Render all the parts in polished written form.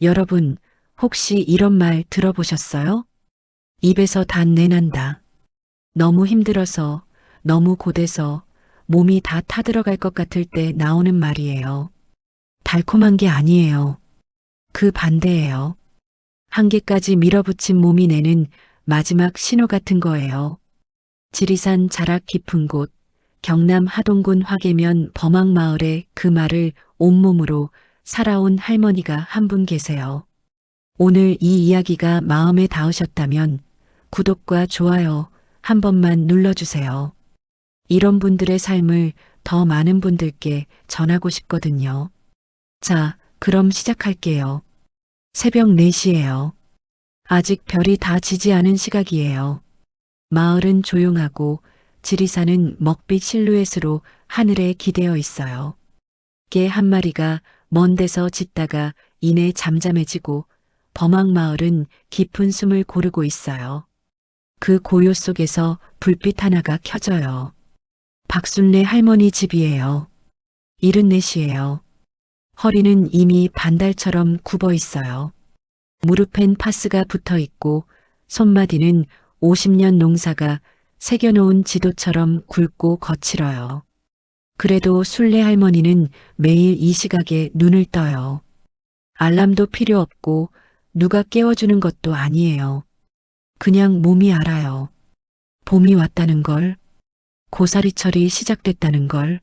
여러분, 혹시 이런 말 들어보셨어요? 입에서 단 내난다. 너무 힘들어서, 너무 고돼서 몸이 다 타들어갈 것 같을 때 나오는 말이에요. 달콤한 게 아니에요. 그 반대예요. 한계까지 밀어붙인 몸이 내는 마지막 신호 같은 거예요. 지리산 자락 깊은 곳, 경남 하동군 화계면 범항마을에 그 말을 온몸으로 살아온 할머니가 한 분 계세요. 오늘 이 이야기가 마음에 닿으셨다면 구독과 좋아요 한 번만 눌러주세요. 이런 분들의 삶을 더 많은 분들께 전하고 싶거든요. 자, 그럼 시작할게요. 새벽 4시예요. 아직 별이 다 지지 않은 시각이에요. 마을은 조용하고 지리산은 먹빛 실루엣으로 하늘에 기대어 있어요. 개 한 마리가 먼 데서 짖다가 이내 잠잠해지고 범항마을은 깊은 숨을 고르고 있어요. 그 고요 속에서 불빛 하나가 켜져요. 박순례 할머니 집이에요. 74시예요. 허리는 이미 반달처럼 굽어 있어요. 무릎엔 파스가 붙어 있고 손마디는 50년 농사가 새겨놓은 지도처럼 굵고 거칠어요. 그래도 순례 할머니는 매일 이 시각에 눈을 떠요. 알람도 필요 없고 누가 깨워주는 것도 아니에요. 그냥 몸이 알아요. 봄이 왔다는 걸, 고사리철이 시작됐다는 걸.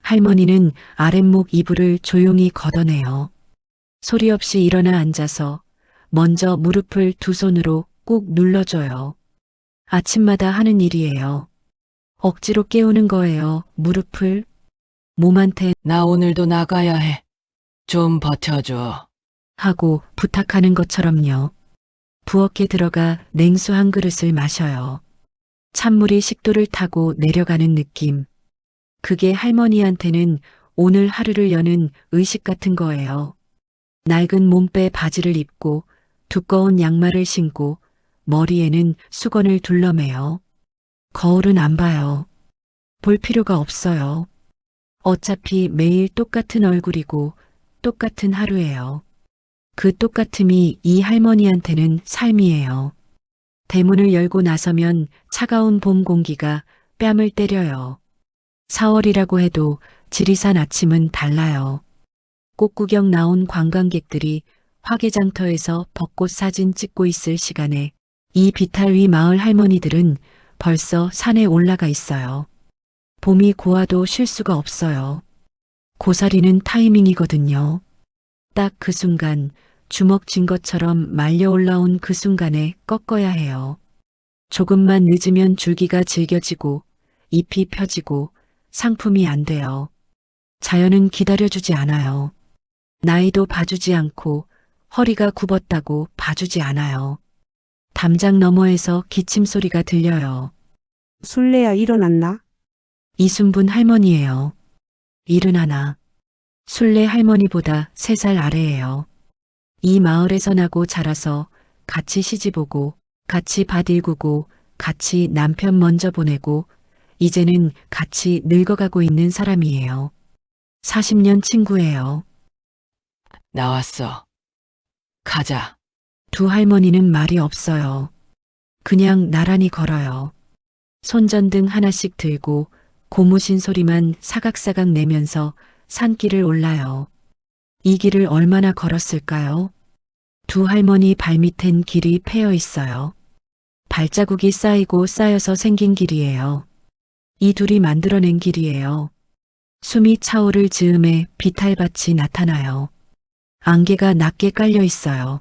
할머니는 아랫목 이불을 조용히 걷어내요. 소리 없이 일어나 앉아서 먼저 무릎을 두 손으로 꾹 눌러줘요. 아침마다 하는 일이에요. 억지로 깨우는 거예요. 무릎을. 몸한테 나 오늘도 나가야 해. 좀 버텨줘. 하고 부탁하는 것처럼요. 부엌에 들어가 냉수 한 그릇을 마셔요. 찬물이 식도를 타고 내려가는 느낌. 그게 할머니한테는 오늘 하루를 여는 의식 같은 거예요. 낡은 몸빼 바지를 입고 두꺼운 양말을 신고 머리에는 수건을 둘러매요. 거울은 안 봐요. 볼 필요가 없어요. 어차피 매일 똑같은 얼굴이고 똑같은 하루예요. 그 똑같음이 이 할머니한테는 삶이에요. 대문을 열고 나서면 차가운 봄 공기가 뺨을 때려요. 4월이라고 해도 지리산 아침은 달라요. 꽃구경 나온 관광객들이 화개장터에서 벚꽃 사진 찍고 있을 시간에 이 비탈 위 마을 할머니들은 벌써 산에 올라가 있어요. 봄이 고와도 쉴 수가 없어요. 고사리는 타이밍이거든요. 딱 그 순간 주먹 쥔 것처럼 말려 올라온 그 순간에 꺾어야 해요. 조금만 늦으면 줄기가 질겨지고 잎이 펴지고 상품이 안 돼요. 자연은 기다려주지 않아요. 나이도 봐주지 않고 허리가 굽었다고 봐주지 않아요. 담장 너머에서 기침 소리가 들려요. 술래야 일어났나? 이순분 할머니예요. 71. 순례 할머니보다 3살 아래예요. 이 마을에서 나고 자라서 같이 시집오고 같이 밭 일구고 같이 남편 먼저 보내고 이제는 같이 늙어가고 있는 사람이에요. 40년 친구예요. 나왔어. 가자. 두 할머니는 말이 없어요. 그냥 나란히 걸어요. 손전등 하나씩 들고 고무신 소리만 사각사각 내면서 산길을 올라요. 이 길을 얼마나 걸었을까요? 두 할머니 발밑엔 길이 패여 있어요. 발자국이 쌓이고 쌓여서 생긴 길이에요. 이 둘이 만들어낸 길이에요. 숨이 차오를 즈음에 비탈밭이 나타나요. 안개가 낮게 깔려 있어요.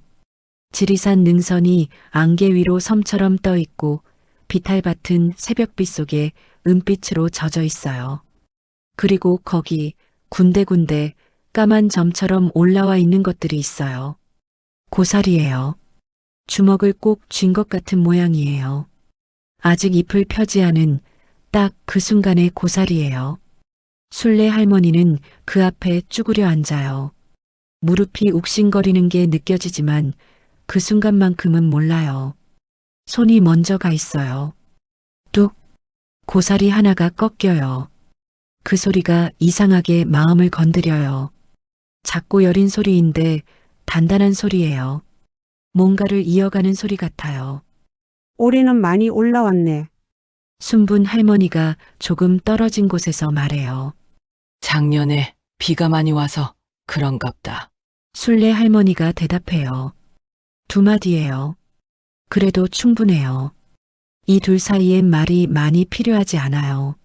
지리산 능선이 안개 위로 섬처럼 떠 있고 비탈밭은 새벽빛 속에 은빛으로 젖어 있어요. 그리고 거기 군데군데 까만 점처럼 올라와 있는 것들이 있어요. 고사리예요. 주먹을 꼭 쥔 것 같은 모양이에요. 아직 잎을 펴지 않은 딱 그 순간의 고사리예요. 순례 할머니는 그 앞에 쭈그려 앉아요. 무릎이 욱신거리는 게 느껴지지만 그 순간만큼은 몰라요. 손이 먼저 가 있어요. 뚝! 고사리 하나가 꺾여요. 그 소리가 이상하게 마음을 건드려요. 작고 여린 소리인데 단단한 소리예요. 뭔가를 이어가는 소리 같아요. 올해는 많이 올라왔네. 순분 할머니가 조금 떨어진 곳에서 말해요. 작년에 비가 많이 와서 그런갑다. 순례 할머니가 대답해요. 두 마디예요. 그래도 충분해요. 이 둘 사이엔 말이 많이 필요하지 않아요.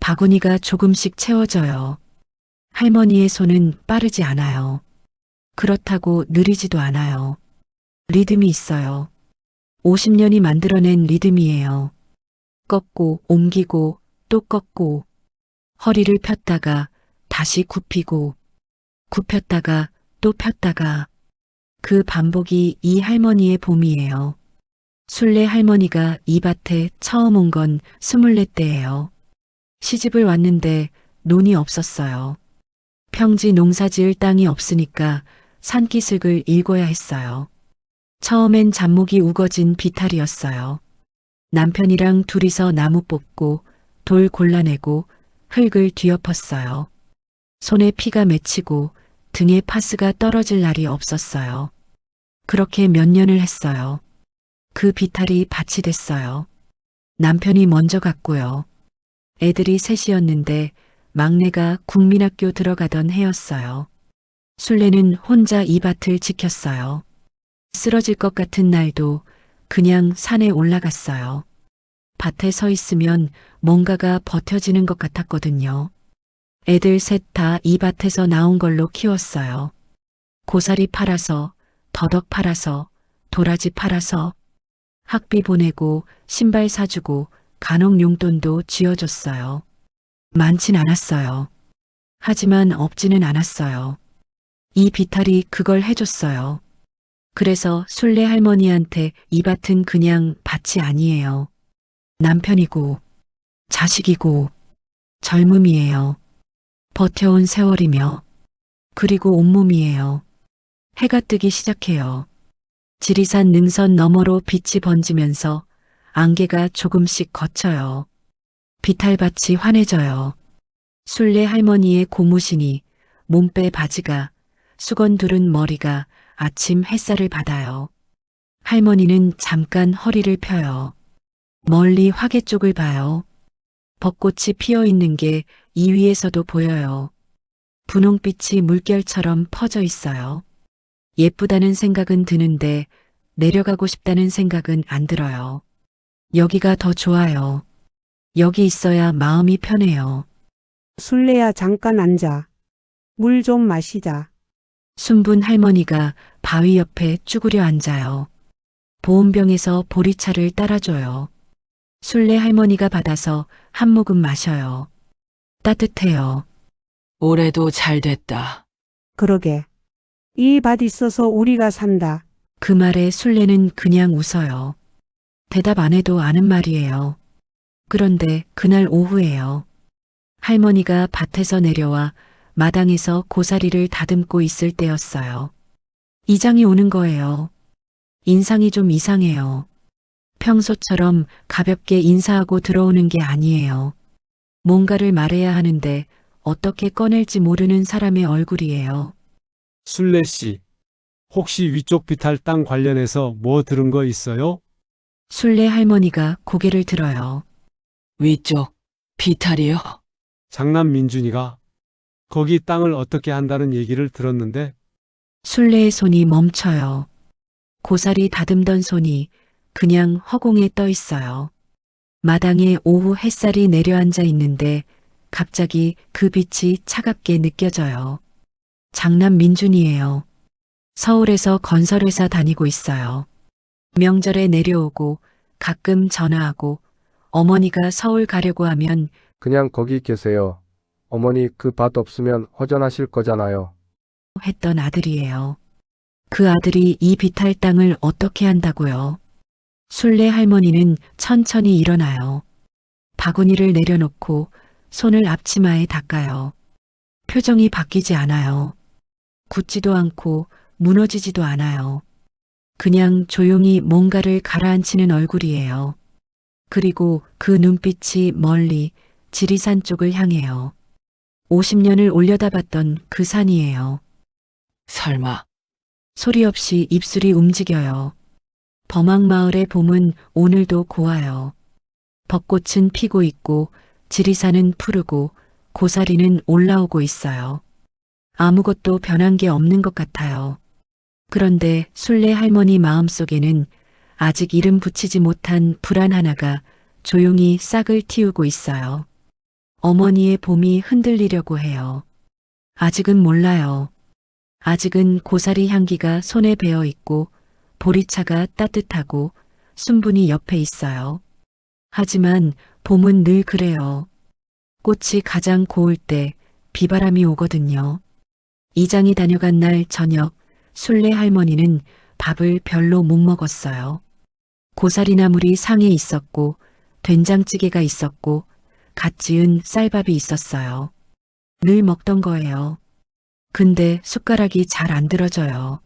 바구니가 조금씩 채워져요. 할머니의 손은 빠르지 않아요. 그렇다고 느리지도 않아요. 리듬이 있어요. 50년이 만들어낸 리듬이에요. 꺾고 옮기고 또 꺾고 허리를 폈다가 다시 굽히고 굽혔다가 또 폈다가 그 반복이 이 할머니의 봄이에요. 순례 할머니가 이 밭에 처음 온 건 24대예요. 시집을 왔는데 논이 없었어요. 평지 농사 지을 땅이 없으니까 산기슭을 읽어야 했어요. 처음엔 잡목이 우거진 비탈이었어요. 남편이랑 둘이서 나무 뽑고 돌 골라내고 흙을 뒤엎었어요. 손에 피가 맺히고 등에 파스가 떨어질 날이 없었어요. 그렇게 몇 년을 했어요. 그 비탈이 밭이 됐어요. 남편이 먼저 갔고요. 애들이 셋이었는데 막내가 국민학교 들어가던 해였어요. 순례는 혼자 이 밭을 지켰어요. 쓰러질 것 같은 날도 그냥 산에 올라갔어요. 밭에 서 있으면 뭔가가 버텨지는 것 같았거든요. 애들 셋 다 이 밭에서 나온 걸로 키웠어요. 고사리 팔아서, 더덕 팔아서, 도라지 팔아서, 학비 보내고 신발 사주고 간혹 용돈도 쥐어줬어요. 많진 않았어요. 하지만 없지는 않았어요. 이 비탈이 그걸 해줬어요. 그래서 순례 할머니한테 이 밭은 그냥 밭이 아니에요. 남편이고, 자식이고, 젊음이에요. 버텨온 세월이며, 그리고 온몸이에요. 해가 뜨기 시작해요. 지리산 능선 너머로 빛이 번지면서 안개가 조금씩 걷혀요. 비탈밭이 환해져요. 순례 할머니의 고무신이, 몸빼 바지가, 수건 두른 머리가 아침 햇살을 받아요. 할머니는 잠깐 허리를 펴요. 멀리 화개 쪽을 봐요. 벚꽃이 피어 있는 게 이 위에서도 보여요. 분홍빛이 물결처럼 퍼져 있어요. 예쁘다는 생각은 드는데 내려가고 싶다는 생각은 안 들어요. 여기가 더 좋아요. 여기 있어야 마음이 편해요. 순례야 잠깐 앉아. 물 좀 마시자. 순분 할머니가 바위 옆에 쭈그려 앉아요. 보온병에서 보리차를 따라줘요. 순례 할머니가 받아서 한 모금 마셔요. 따뜻해요. 올해도 잘 됐다. 그러게. 이 밭 있어서 우리가 산다. 그 말에 순례는 그냥 웃어요. 대답 안 해도 아는 말이에요. 그런데 그날 오후예요. 할머니가 밭에서 내려와 마당에서 고사리를 다듬고 있을 때였어요. 이장이 오는 거예요. 인상이 좀 이상해요. 평소처럼 가볍게 인사하고 들어오는 게 아니에요. 뭔가를 말해야 하는데 어떻게 꺼낼지 모르는 사람의 얼굴이에요. 순례 씨, 혹시 위쪽 비탈 땅 관련해서 뭐 들은 거 있어요? 순례 할머니가 고개를 들어요. 위쪽 비탈이요? 장남 민준이가 거기 땅을 어떻게 한다는 얘기를 들었는데 순례의 손이 멈춰요. 고사리 다듬던 손이 그냥 허공에 떠 있어요. 마당에 오후 햇살이 내려앉아 있는데 갑자기 그 빛이 차갑게 느껴져요. 장남 민준이에요. 서울에서 건설회사 다니고 있어요. 명절에 내려오고 가끔 전화하고 어머니가 서울 가려고 하면 그냥 거기 계세요. 어머니 그 밭 없으면 허전하실 거잖아요. 했던 아들이에요. 그 아들이 이 비탈 땅을 어떻게 한다고요? 순례 할머니는 천천히 일어나요. 바구니를 내려놓고 손을 앞치마에 닦아요. 표정이 바뀌지 않아요. 굳지도 않고 무너지지도 않아요. 그냥 조용히 뭔가를 가라앉히는 얼굴이에요. 그리고 그 눈빛이 멀리 지리산 쪽을 향해요. 50년을 올려다봤던 그 산이에요. 설마 소리 없이 입술이 움직여요. 범항마을의 봄은 오늘도 고와요. 벚꽃은 피고 있고 지리산은 푸르고 고사리는 올라오고 있어요. 아무것도 변한 게 없는 것 같아요. 그런데 순례 할머니 마음속에는 아직 이름 붙이지 못한 불안 하나가 조용히 싹을 틔우고 있어요. 어머니의 봄이 흔들리려고 해요. 아직은 몰라요. 아직은 고사리 향기가 손에 배어 있고 보리차가 따뜻하고 순분이 옆에 있어요. 하지만 봄은 늘 그래요. 꽃이 가장 고울 때 비바람이 오거든요. 이장이 다녀간 날 저녁 순례 할머니는 밥을 별로 못 먹었어요. 고사리 나물이 상에 있었고 된장찌개가 있었고 갓 지은 쌀밥이 있었어요. 늘 먹던 거예요. 근데 숟가락이 잘 안 들어져요.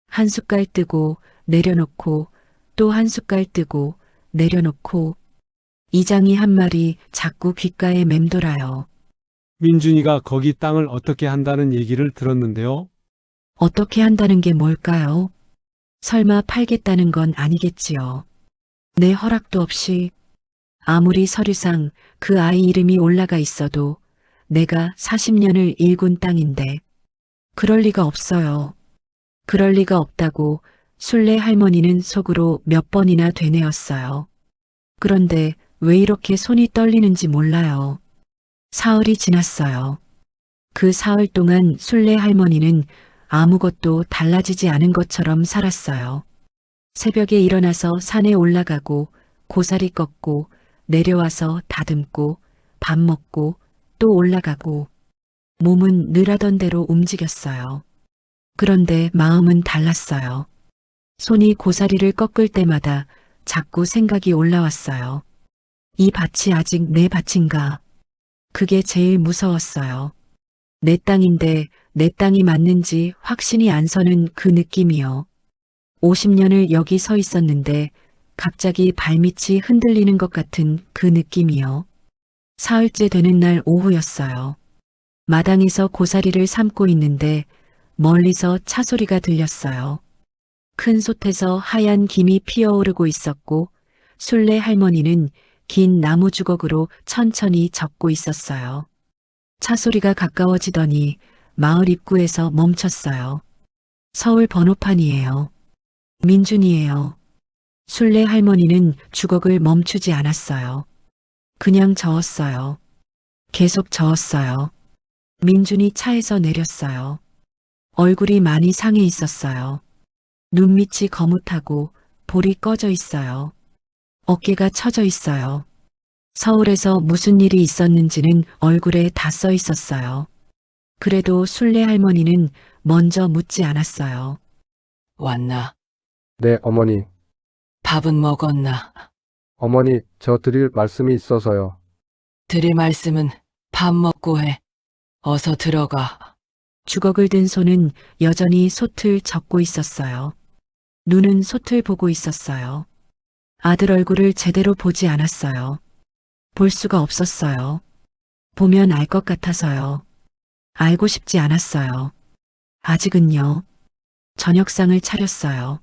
한 숟갈 뜨고 내려놓고 또 한 숟갈 뜨고 내려놓고 이장이 한 말이 자꾸 귓가에 맴돌아요. 민준이가 거기 땅을 어떻게 한다는 얘기를 들었는데요. 어떻게 한다는 게 뭘까요? 설마 팔겠다는 건 아니겠지요. 내 허락도 없이 아무리 서류상 그 아이 이름이 올라가 있어도 내가 40년을 일군 땅인데 그럴 리가 없어요. 그럴 리가 없다고 순례 할머니는 속으로 몇 번이나 되뇌었어요. 그런데 왜 이렇게 손이 떨리는지 몰라요. 사흘이 지났어요. 그 사흘 동안 순례 할머니는 아무것도 달라지지 않은 것처럼 살았어요. 새벽에 일어나서 산에 올라가고 고사리 꺾고 내려와서 다듬고 밥 먹고 또 올라가고 몸은 늘 하던 대로 움직였어요. 그런데 마음은 달랐어요. 손이 고사리를 꺾을 때마다 자꾸 생각이 올라왔어요. 이 밭이 아직 내 밭인가? 그게 제일 무서웠어요. 내 땅인데 내 땅이 맞는지 확신이 안 서는 그 느낌이요. 50년을 여기 서 있었는데 갑자기 발밑이 흔들리는 것 같은 그 느낌이요. 사흘째 되는 날 오후였어요. 마당에서 고사리를 삶고 있는데 멀리서 차 소리가 들렸어요. 큰 솥에서 하얀 김이 피어오르고 있었고 순례 할머니는 긴 나무 주걱으로 천천히 적고 있었어요. 차 소리가 가까워지더니 마을 입구에서 멈췄어요. 서울 번호판이에요. 민준이에요. 순례 할머니는 주걱을 멈추지 않았어요. 그냥 저었어요. 계속 저었어요. 민준이 차에서 내렸어요. 얼굴이 많이 상해 있었어요. 눈밑이 거뭇하고 볼이 꺼져 있어요. 어깨가 처져 있어요. 서울에서 무슨 일이 있었는지는 얼굴에 다 써 있었어요. 그래도 순례 할머니는 먼저 묻지 않았어요. 왔나? 네, 어머니. 밥은 먹었나? 어머니, 저 드릴 말씀이 있어서요. 드릴 말씀은 밥 먹고 해. 어서 들어가. 주걱을 든 손은 여전히 솥을 적고 있었어요. 눈은 솥을 보고 있었어요. 아들 얼굴을 제대로 보지 않았어요. 볼 수가 없었어요. 보면 알 것 같아서요. 알고 싶지 않았어요. 아직은요. 저녁상을 차렸어요.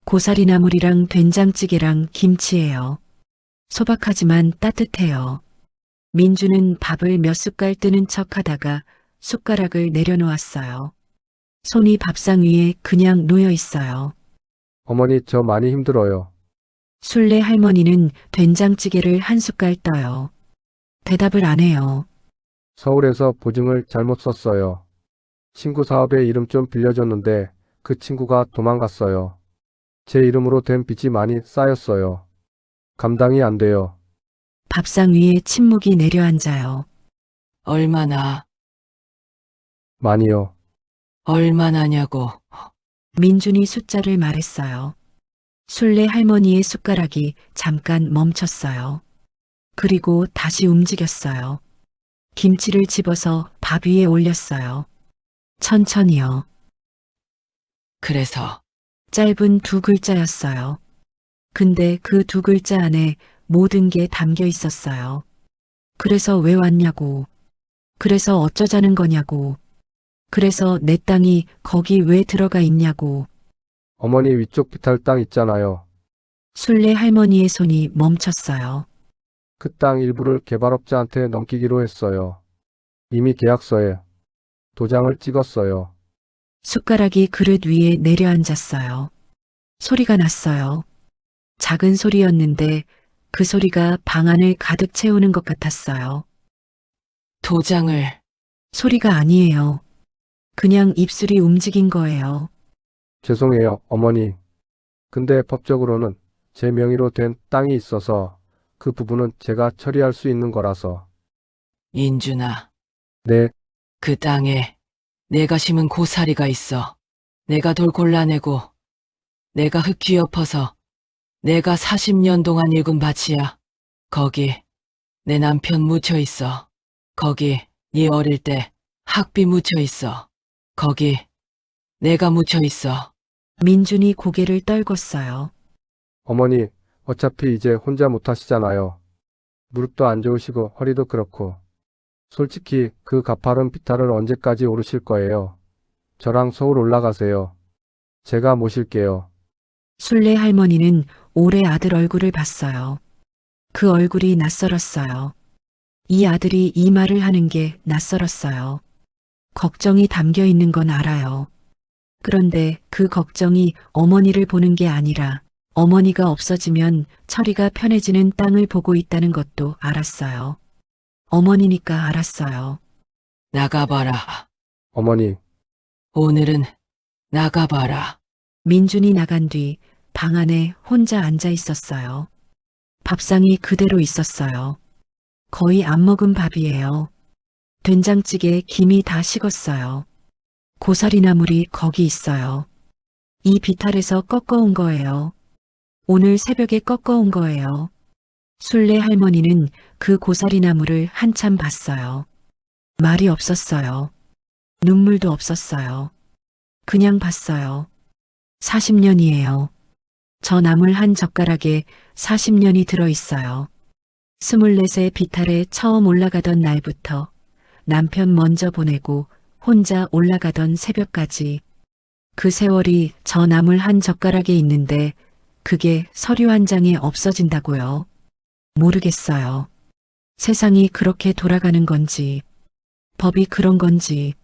고사리 나물이랑 된장찌개랑 김치예요. 소박하지만 따뜻해요. 민주는 밥을 몇 숟갈 뜨는 척 하다가 숟가락을 내려놓았어요. 손이 밥상 위에 그냥 놓여 있어요. 어머니, 저 많이 힘들어요. 순례 할머니는 된장찌개를 한 숟갈 떠요. 대답을 안 해요. 서울에서 보증을 잘못 썼어요. 친구 사업에 이름 좀 빌려줬는데 그 친구가 도망갔어요. 제 이름으로 된 빚이 많이 쌓였어요. 감당이 안 돼요. 밥상 위에 침묵이 내려앉아요. 얼마나, 많이요. 얼마나냐고. 민준이 숫자를 말했어요. 순례 할머니의 숟가락이 잠깐 멈췄어요. 그리고 다시 움직였어요. 김치를 집어서 밥 위에 올렸어요. 천천히요. 그래서 짧은 두 글자였어요. 근데 그 두 글자 안에 모든 게 담겨 있었어요. 그래서 왜 왔냐고. 그래서 어쩌자는 거냐고. 그래서 내 땅이 거기 왜 들어가 있냐고. 어머니 위쪽 비탈 땅 있잖아요. 순례 할머니의 손이 멈췄어요. 그 땅 일부를 개발업자한테 넘기기로 했어요. 이미 계약서에 도장을 찍었어요. 숟가락이 그릇 위에 내려앉았어요. 소리가 났어요. 작은 소리였는데 그 소리가 방 안을 가득 채우는 것 같았어요. 도장을. 소리가 아니에요. 그냥 입술이 움직인 거예요. 죄송해요, 어머니. 근데 법적으로는 제 명의로 된 땅이 있어서 그 부분은 제가 처리할 수 있는 거라서. 인준아, 네, 그 땅에 내가 심은 고사리가 있어. 내가 돌 골라내고 내가 흙 뒤엎어서 내가 40년 동안 읽은 밭이야. 거기 내 남편 묻혀 있어. 거기 네 어릴 때 학비 묻혀 있어. 거기 내가 묻혀 있어. 민준이 고개를 떨궜어요. 어머니, 어차피 이제 혼자 못 하시잖아요. 무릎도 안 좋으시고 허리도 그렇고. 솔직히 그 가파른 비탈을 언제까지 오르실 거예요? 저랑 서울 올라가세요. 제가 모실게요. 순례 할머니는 올해 아들 얼굴을 봤어요. 그 얼굴이 낯설었어요. 이 아들이 이 말을 하는 게 낯설었어요. 걱정이 담겨 있는 건 알아요. 그런데 그 걱정이 어머니를 보는 게 아니라 어머니가 없어지면 처리가 편해지는 땅을 보고 있다는 것도 알았어요. 어머니니까 알았어요. 나가봐라. 어머니, 오늘은 나가봐라. 민준이 나간 뒤 방 안에 혼자 앉아 있었어요. 밥상이 그대로 있었어요. 거의 안 먹은 밥이에요. 된장찌개에 김이 다 식었어요. 고사리 나물이 거기 있어요. 이 비탈에서 꺾어온 거예요. 오늘 새벽에 꺾어온 거예요. 순례 할머니는 그 고사리 나물을 한참 봤어요. 말이 없었어요. 눈물도 없었어요. 그냥 봤어요. 40년이에요. 저 나물 한 젓가락에 40년이 들어있어요. 24세 비탈에 처음 올라가던 날부터 남편 먼저 보내고 혼자 올라가던 새벽까지 그 세월이 저 나물 한 젓가락에 있는데 그게 서류 한 장에 없어진다고요. 모르겠어요. 세상이 그렇게 돌아가는 건지, 법이 그런 건지.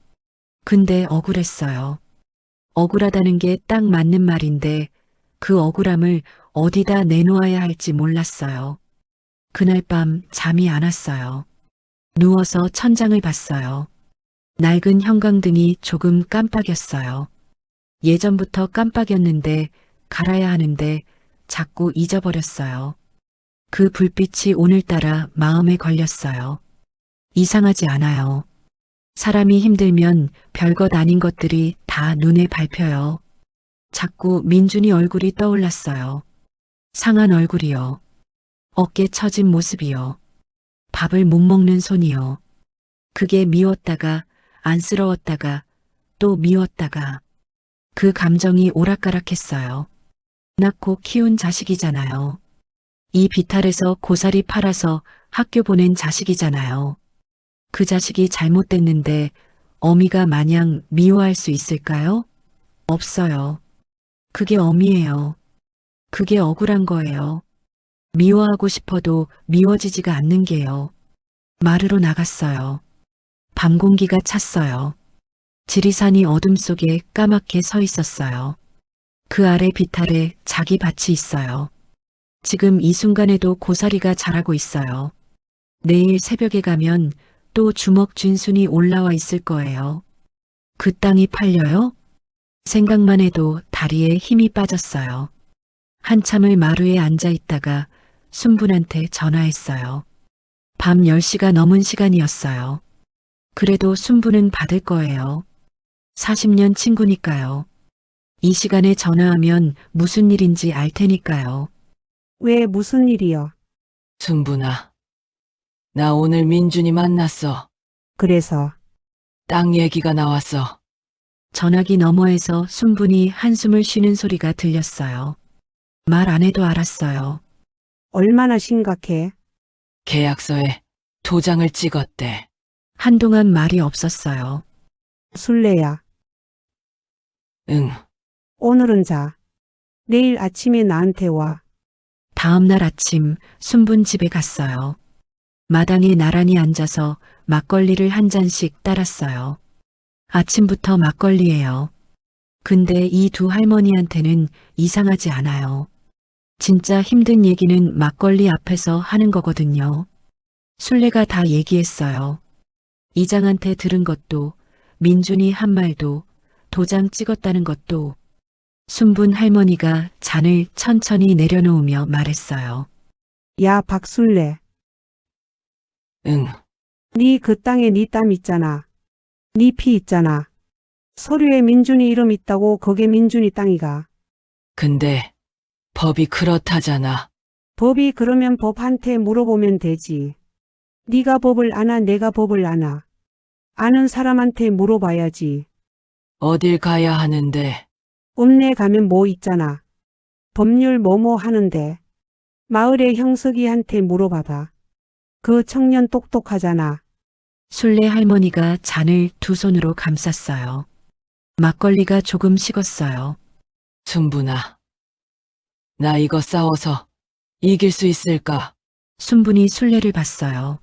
근데 억울했어요. 억울하다는 게 딱 맞는 말인데 그 억울함을 어디다 내놓아야 할지 몰랐어요. 그날 밤 잠이 안 왔어요. 누워서 천장을 봤어요. 낡은 형광등이 조금 깜빡였어요. 예전부터 깜빡였는데 갈아야 하는데 자꾸 잊어버렸어요. 그 불빛이 오늘따라 마음에 걸렸어요. 이상하지 않아요. 사람이 힘들면 별것 아닌 것들이 다 눈에 밟혀요. 자꾸 민준이 얼굴이 떠올랐어요. 상한 얼굴이요. 어깨 처진 모습이요. 밥을 못 먹는 손이요. 그게 미웠다가 안쓰러웠다가 또 미웠다가 그 감정이 오락가락했어요. 낳고 키운 자식이잖아요. 이 비탈에서 고사리 팔아서 학교 보낸 자식이잖아요. 그 자식이 잘못됐는데 어미가 마냥 미워할 수 있을까요? 없어요. 그게 어미예요. 그게 억울한 거예요. 미워하고 싶어도 미워지지가 않는 게요. 마루로 나갔어요. 밤 공기가 찼어요. 지리산이 어둠 속에 까맣게 서 있었어요. 그 아래 비탈에 자기 밭이 있어요. 지금 이 순간에도 고사리가 자라고 있어요. 내일 새벽에 가면 또 주먹 쥔순이 올라와 있을 거예요. 그 땅이 팔려요? 생각만 해도 다리에 힘이 빠졌어요. 한참을 마루에 앉아 있다가 순분한테 전화했어요. 밤 10시가 넘은 시간이었어요. 그래도 순분은 받을 거예요. 40년 친구니까요. 이 시간에 전화하면 무슨 일인지 알 테니까요. 왜 무슨 일이요? 순분아, 나 오늘 민준이 만났어. 그래서 땅 얘기가 나왔어. 전화기 너머에서 순분이 한숨을 쉬는 소리가 들렸어요. 말 안 해도 알았어요. 얼마나 심각해? 계약서에 도장을 찍었대. 한동안 말이 없었어요. 술래야, 응, 오늘은 자. 내일 아침에 나한테 와. 다음 날 아침 순분 집에 갔어요. 마당에 나란히 앉아서 막걸리를 한 잔씩 따랐어요. 아침부터 막걸리예요. 근데 이 두 할머니한테는 이상하지 않아요. 진짜 힘든 얘기는 막걸리 앞에서 하는 거거든요. 술래가 다 얘기했어요. 이장한테 들은 것도, 민준이 한 말도, 도장 찍었다는 것도. 순분 할머니가 잔을 천천히 내려놓으며 말했어요. 야, 박술래. 응, 네 그 땅에 네 땀 있잖아. 네 피 있잖아. 서류에 민준이 이름 있다고 그게 민준이 땅이가. 근데 법이 그렇다잖아. 법이 그러면 법한테 물어보면 되지. 네가 법을 아나 내가 법을 아나. 아는 사람한테 물어봐야지. 어딜 가야 하는데, 읍내 가면 뭐 있잖아. 법률 뭐뭐 하는데. 마을의 형석이한테 물어봐봐. 그 청년 똑똑하잖아. 술래 할머니가 잔을 두 손으로 감쌌어요. 막걸리가 조금 식었어요. 순분아. 나 이거 싸워서 이길 수 있을까? 순분이 술래를 봤어요.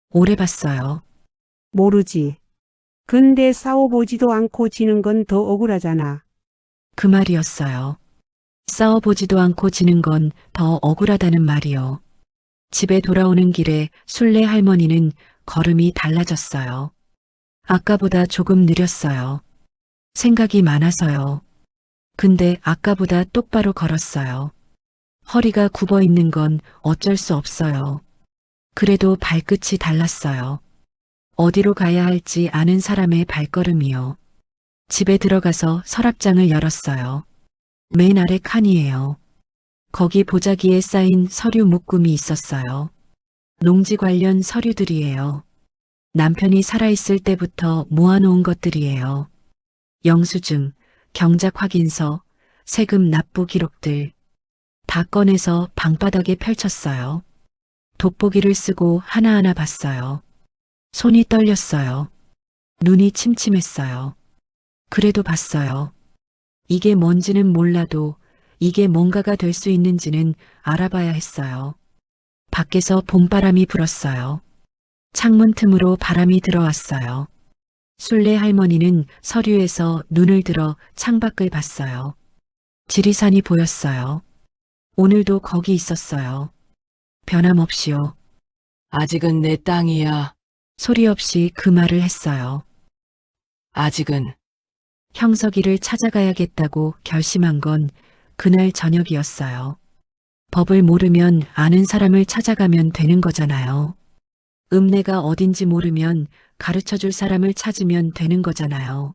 오래 봤어요. 모르지. 근데 싸워보지도 않고 지는 건 더 억울하잖아. 그 말이었어요. 싸워보지도 않고 지는 건 더 억울하다는 말이요. 집에 돌아오는 길에 술래 할머니는 걸음이 달라졌어요. 아까보다 조금 느렸어요. 생각이 많아서요. 근데 아까보다 똑바로 걸었어요. 허리가 굽어 있는 건 어쩔 수 없어요. 그래도 발끝이 달랐어요. 어디로 가야 할지 아는 사람의 발걸음이요. 집에 들어가서 서랍장을 열었어요. 맨 아래 칸이에요. 거기 보자기에 쌓인 서류 묶음이 있었어요. 농지 관련 서류들이에요. 남편이 살아있을 때부터 모아놓은 것들이에요. 영수증, 경작 확인서, 세금 납부 기록들. 다 꺼내서 방바닥에 펼쳤어요. 돋보기를 쓰고 하나하나 봤어요. 손이 떨렸어요. 눈이 침침했어요. 그래도 봤어요. 이게 뭔지는 몰라도 이게 뭔가가 될 수 있는지는 알아봐야 했어요. 밖에서 봄바람이 불었어요. 창문 틈으로 바람이 들어왔어요. 술래 할머니는 서류에서 눈을 들어 창밖을 봤어요. 지리산이 보였어요. 오늘도 거기 있었어요. 변함없이요. 아직은 내 땅이야. 소리 없이 그 말을 했어요. 아직은. 형석이를 찾아가야겠다고 결심한 건 그날 저녁이었어요. 법을 모르면 아는 사람을 찾아가면 되는 거잖아요. 읍내가 어딘지 모르면 가르쳐 줄 사람을 찾으면 되는 거잖아요.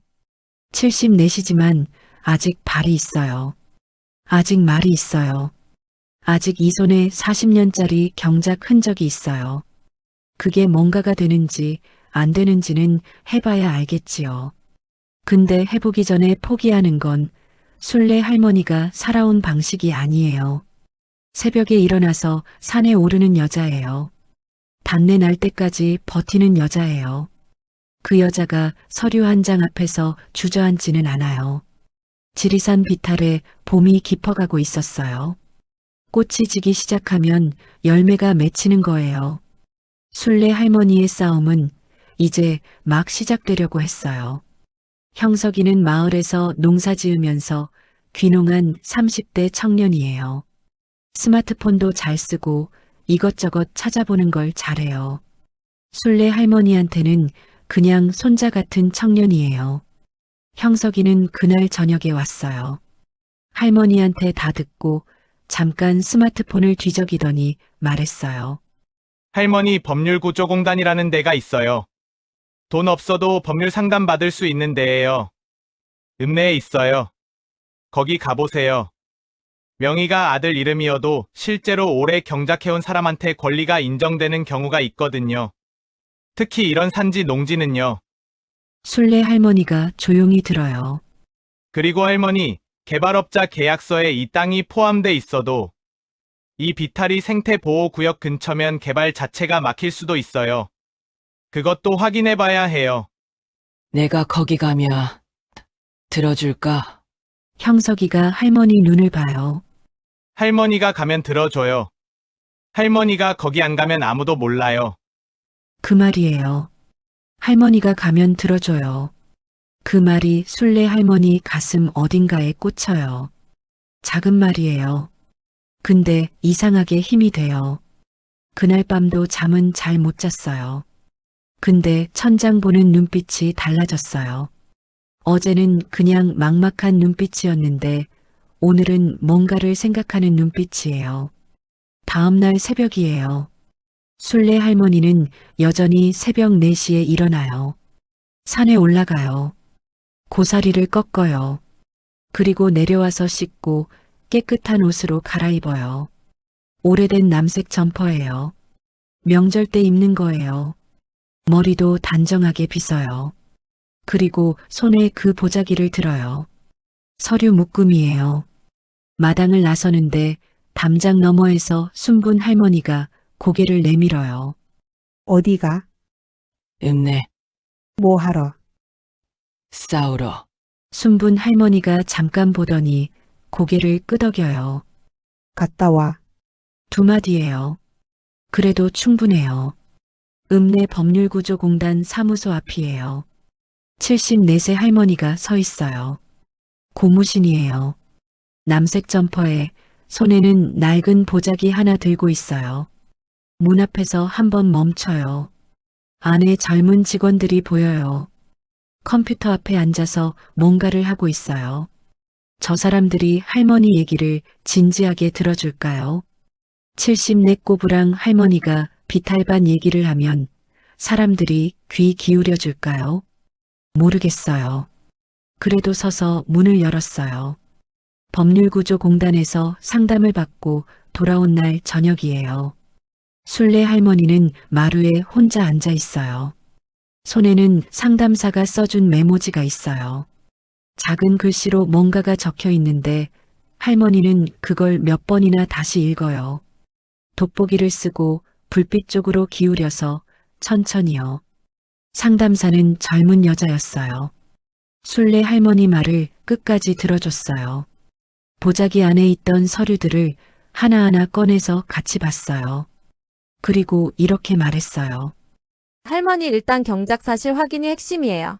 74시지만 아직 발이 있어요. 아직 말이 있어요. 아직 이 손에 40년짜리 경작 흔적이 있어요. 그게 뭔가가 되는지 안 되는지는 해봐야 알겠지요. 근데 해보기 전에 포기하는 건 술래 할머니가 살아온 방식이 아니에요. 새벽에 일어나서 산에 오르는 여자예요. 단내 날 때까지 버티는 여자예요. 그 여자가 서류 한 장 앞에서 주저앉지는 않아요. 지리산 비탈에 봄이 깊어가고 있었어요. 꽃이 지기 시작하면 열매가 맺히는 거예요. 술래 할머니의 싸움은 이제 막 시작되려고 했어요. 형석이는 마을에서 농사 지으면서 귀농한 30대 청년이에요. 스마트폰도 잘 쓰고 이것저것 찾아보는 걸 잘해요. 술래 할머니한테는 그냥 손자 같은 청년이에요. 형석이는 그날 저녁에 왔어요. 할머니한테 다 듣고 잠깐 스마트폰을 뒤적이더니 말했어요. 할머니 법률구조공단이라는 데가 있어요. 돈 없어도 법률 상담 받을 수 있는 데예요. 읍내에 있어요. 거기 가보세요. 명의가 아들 이름이어도 실제로 오래 경작해온 사람한테 권리가 인정되는 경우가 있거든요. 특히 이런 산지 농지는요. 술래 할머니가 조용히 들어요. 그리고 할머니, 개발업자 계약서에 이 땅이 포함돼 있어도 이 비탈이 생태보호구역 근처면 개발 자체가 막힐 수도 있어요. 그것도 확인해봐야 해요. 내가 거기 가면 들어줄까? 형석이가 할머니 눈을 봐요. 할머니가 가면 들어줘요. 할머니가 거기 안 가면 아무도 몰라요. 그 말이에요. 할머니가 가면 들어줘요. 그 말이 순례 할머니 가슴 어딘가에 꽂혀요. 작은 말이에요. 근데 이상하게 힘이 돼요. 그날 밤도 잠은 잘 못 잤어요. 근데 천장 보는 눈빛이 달라졌어요. 어제는 그냥 막막한 눈빛이었는데 오늘은 뭔가를 생각하는 눈빛이에요. 다음날 새벽이에요. 순례 할머니는 여전히 새벽 4시에 일어나요. 산에 올라가요. 고사리를 꺾어요. 그리고 내려와서 씻고 깨끗한 옷으로 갈아입어요. 오래된 남색 점퍼예요. 명절 때 입는 거예요. 머리도 단정하게 빗어요. 그리고 손에 그 보자기를 들어요. 서류 묶음이에요. 마당을 나서는데 담장 너머에서 순분 할머니가 고개를 내밀어요. 어디가? 읍내 뭐 하러? 싸우러. 순분 할머니가 잠깐 보더니 고개를 끄덕여요. 갔다 와. 2마디예요. 그래도 충분해요. 읍내 법률구조공단 사무소 앞이에요. 74세 할머니가 서 있어요. 고무신이에요. 남색 점퍼에 손에는 낡은 보자기 하나 들고 있어요. 문 앞에서 한번 멈춰요. 안에 젊은 직원들이 보여요. 컴퓨터 앞에 앉아서 뭔가를 하고 있어요. 저 사람들이 할머니 얘기를 진지하게 들어줄까요? 74 꼬부랑 할머니가 비탈반 얘기를 하면 사람들이 귀 기울여 줄까요? 모르겠어요. 그래도 서서 문을 열었어요. 법률구조공단에서 상담을 받고 돌아온 날 저녁이에요. 순례 할머니는 마루에 혼자 앉아 있어요. 손에는 상담사가 써준 메모지가 있어요. 작은 글씨로 뭔가가 적혀 있는데 할머니는 그걸 몇 번이나 다시 읽어요. 돋보기를 쓰고 불빛 쪽으로 기울여서 천천히요. 상담사는 젊은 여자였어요. 순례 할머니 말을 끝까지 들어줬어요. 보자기 안에 있던 서류들을 하나하나 꺼내서 같이 봤어요. 그리고 이렇게 말했어요. 할머니 일단 경작 사실 확인이 핵심이에요.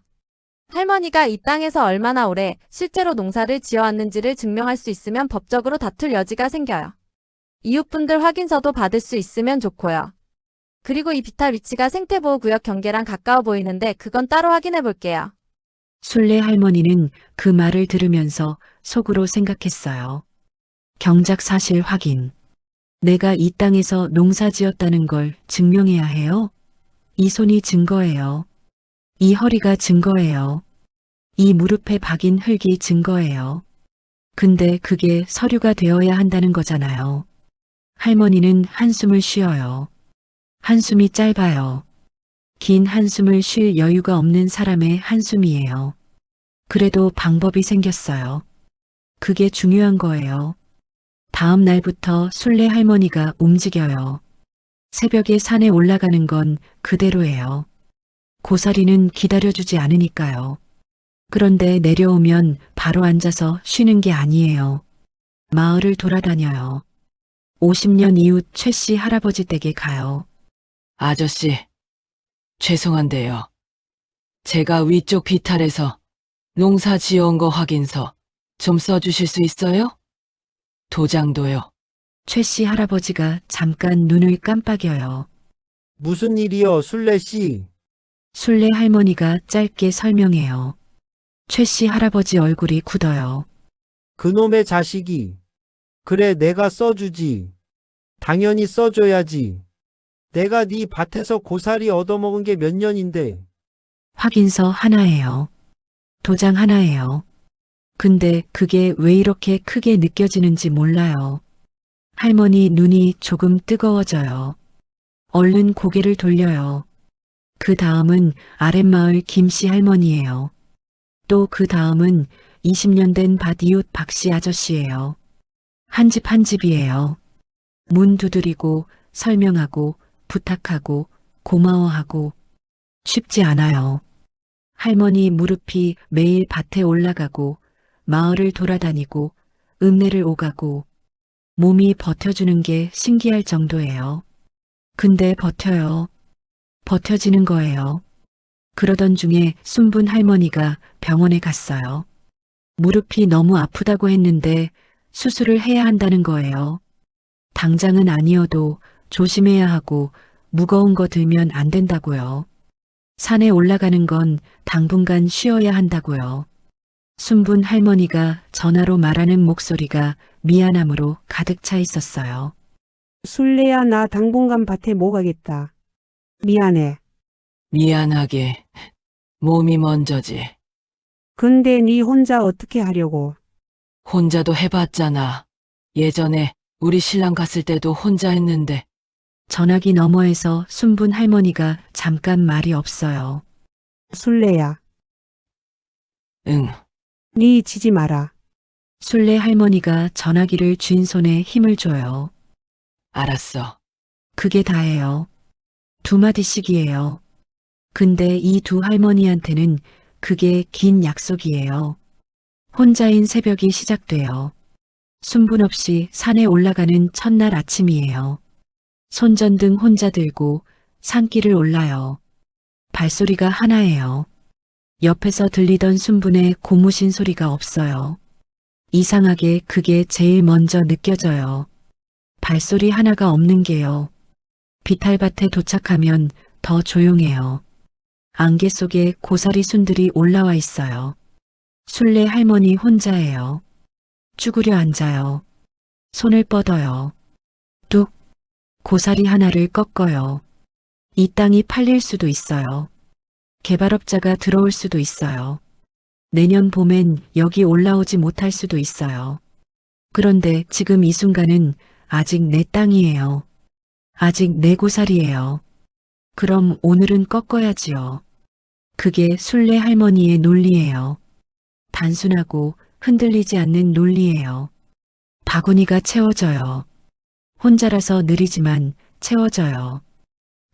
할머니가 이 땅에서 얼마나 오래 실제로 농사를 지어왔는지를 증명할 수 있으면 법적으로 다툴 여지가 생겨요. 이웃분들 확인서도 받을 수 있으면 좋고요. 그리고 이 비탈 위치가 생태보호구역 경계랑 가까워 보이는데 그건 따로 확인해 볼게요. 순례 할머니는 그 말을 들으면서 속으로 생각했어요. 경작 사실 확인. 내가 이 땅에서 농사 지었다는 걸 증명해야 해요? 이 손이 증거예요. 이 허리가 증거예요. 이 무릎에 박인 흙이 증거예요. 근데 그게 서류가 되어야 한다는 거잖아요. 할머니는 한숨을 쉬어요. 한숨이 짧아요. 긴 한숨을 쉴 여유가 없는 사람의 한숨이에요. 그래도 방법이 생겼어요. 그게 중요한 거예요. 다음 날부터 순례 할머니가 움직여요. 새벽에 산에 올라가는 건 그대로예요. 고사리는 기다려주지 않으니까요. 그런데 내려오면 바로 앉아서 쉬는 게 아니에요. 마을을 돌아다녀요. 50년 이웃 최 씨 할아버지 댁에 가요. 아저씨, 죄송한데요. 제가 위쪽 비탈에서 농사 지어온 거 확인서 좀 써주실 수 있어요? 도장도요. 최 씨 할아버지가 잠깐 눈을 깜빡여요. 무슨 일이요, 순례 씨? 순례 할머니가 짧게 설명해요. 최 씨 할아버지 얼굴이 굳어요. 그놈의 자식이. 그래, 내가 써주지. 당연히 써줘야지. 내가 네 밭에서 고사리 얻어먹은 게 몇 년인데. 확인서 하나예요. 도장 하나예요. 근데 그게 왜 이렇게 크게 느껴지는지 몰라요. 할머니 눈이 조금 뜨거워져요. 얼른 고개를 돌려요. 그 다음은 아랫마을 김씨 할머니예요. 또 그 다음은 20년 된 밭 이웃 박씨 아저씨예요. 한 집 한 집이에요. 문 두드리고 설명하고 부탁하고 고마워하고 쉽지 않아요. 할머니 무릎이 매일 밭에 올라가고 마을을 돌아다니고 읍내를 오가고 몸이 버텨주는 게 신기할 정도예요. 근데 버텨요. 버텨지는 거예요. 그러던 중에 순분 할머니가 병원에 갔어요. 무릎이 너무 아프다고 했는데 수술을 해야 한다는 거예요. 당장은 아니어도 조심해야 하고 무거운 거 들면 안 된다고요. 산에 올라가는 건 당분간 쉬어야 한다고요. 순분 할머니가 전화로 말하는 목소리가 미안함으로 가득 차 있었어요. 술래야 나 당분간 밭에 못 가겠다. 미안해. 미안하게. 몸이 먼저지. 근데 네 혼자 어떻게 하려고? 혼자도 해봤잖아. 예전에 우리 신랑 갔을 때도 혼자 했는데. 전화기 너머에서 순분 할머니가 잠깐 말이 없어요. 술래야. 응. 네 지지 마라. 순례 할머니가 전화기를 쥔 손에 힘을 줘요. 알았어. 그게 다예요. 두 마디씩이에요. 근데 이 두 할머니한테는 그게 긴 약속이에요. 혼자인 새벽이 시작돼요. 순분 없이 산에 올라가는 첫날 아침이에요. 손전등 혼자 들고 산길을 올라요. 발소리가 하나예요. 옆에서 들리던 순분의 고무신 소리가 없어요. 이상하게 그게 제일 먼저 느껴져요. 발소리 하나가 없는 게요. 비탈밭에 도착하면 더 조용해요. 안개 속에 고사리 순들이 올라와 있어요. 순례 할머니 혼자예요. 쭈그려 앉아요. 손을 뻗어요. 뚝. 고사리 하나를 꺾어요. 이 땅이 팔릴 수도 있어요. 개발업자가 들어올 수도 있어요. 내년 봄엔 여기 올라오지 못할 수도 있어요. 그런데 지금 이 순간은 아직 내 땅이에요. 아직 내 고사리예요. 그럼 오늘은 꺾어야지요. 그게 순례 할머니의 논리예요. 단순하고 흔들리지 않는 논리예요. 바구니가 채워져요. 혼자라서 느리지만 채워져요.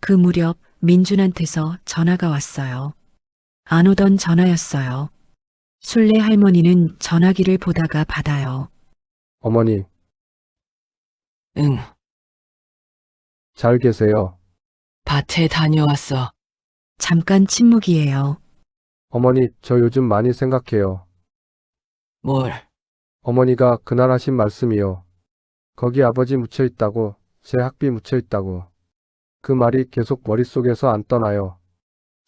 그 무렵 민준한테서 전화가 왔어요. 안 오던 전화였어요. 순례 할머니는 전화기를 보다가 받아요. 어머니, 응. 잘 계세요? 밭에 다녀왔어. 잠깐 침묵이에요. 어머니, 저 요즘 많이 생각해요. 뭘? 어머니가 그날 하신 말씀이요. 거기 아버지 묻혀 있다고, 제 학비 묻혀 있다고. 그 말이 계속 머릿속에서 안 떠나요.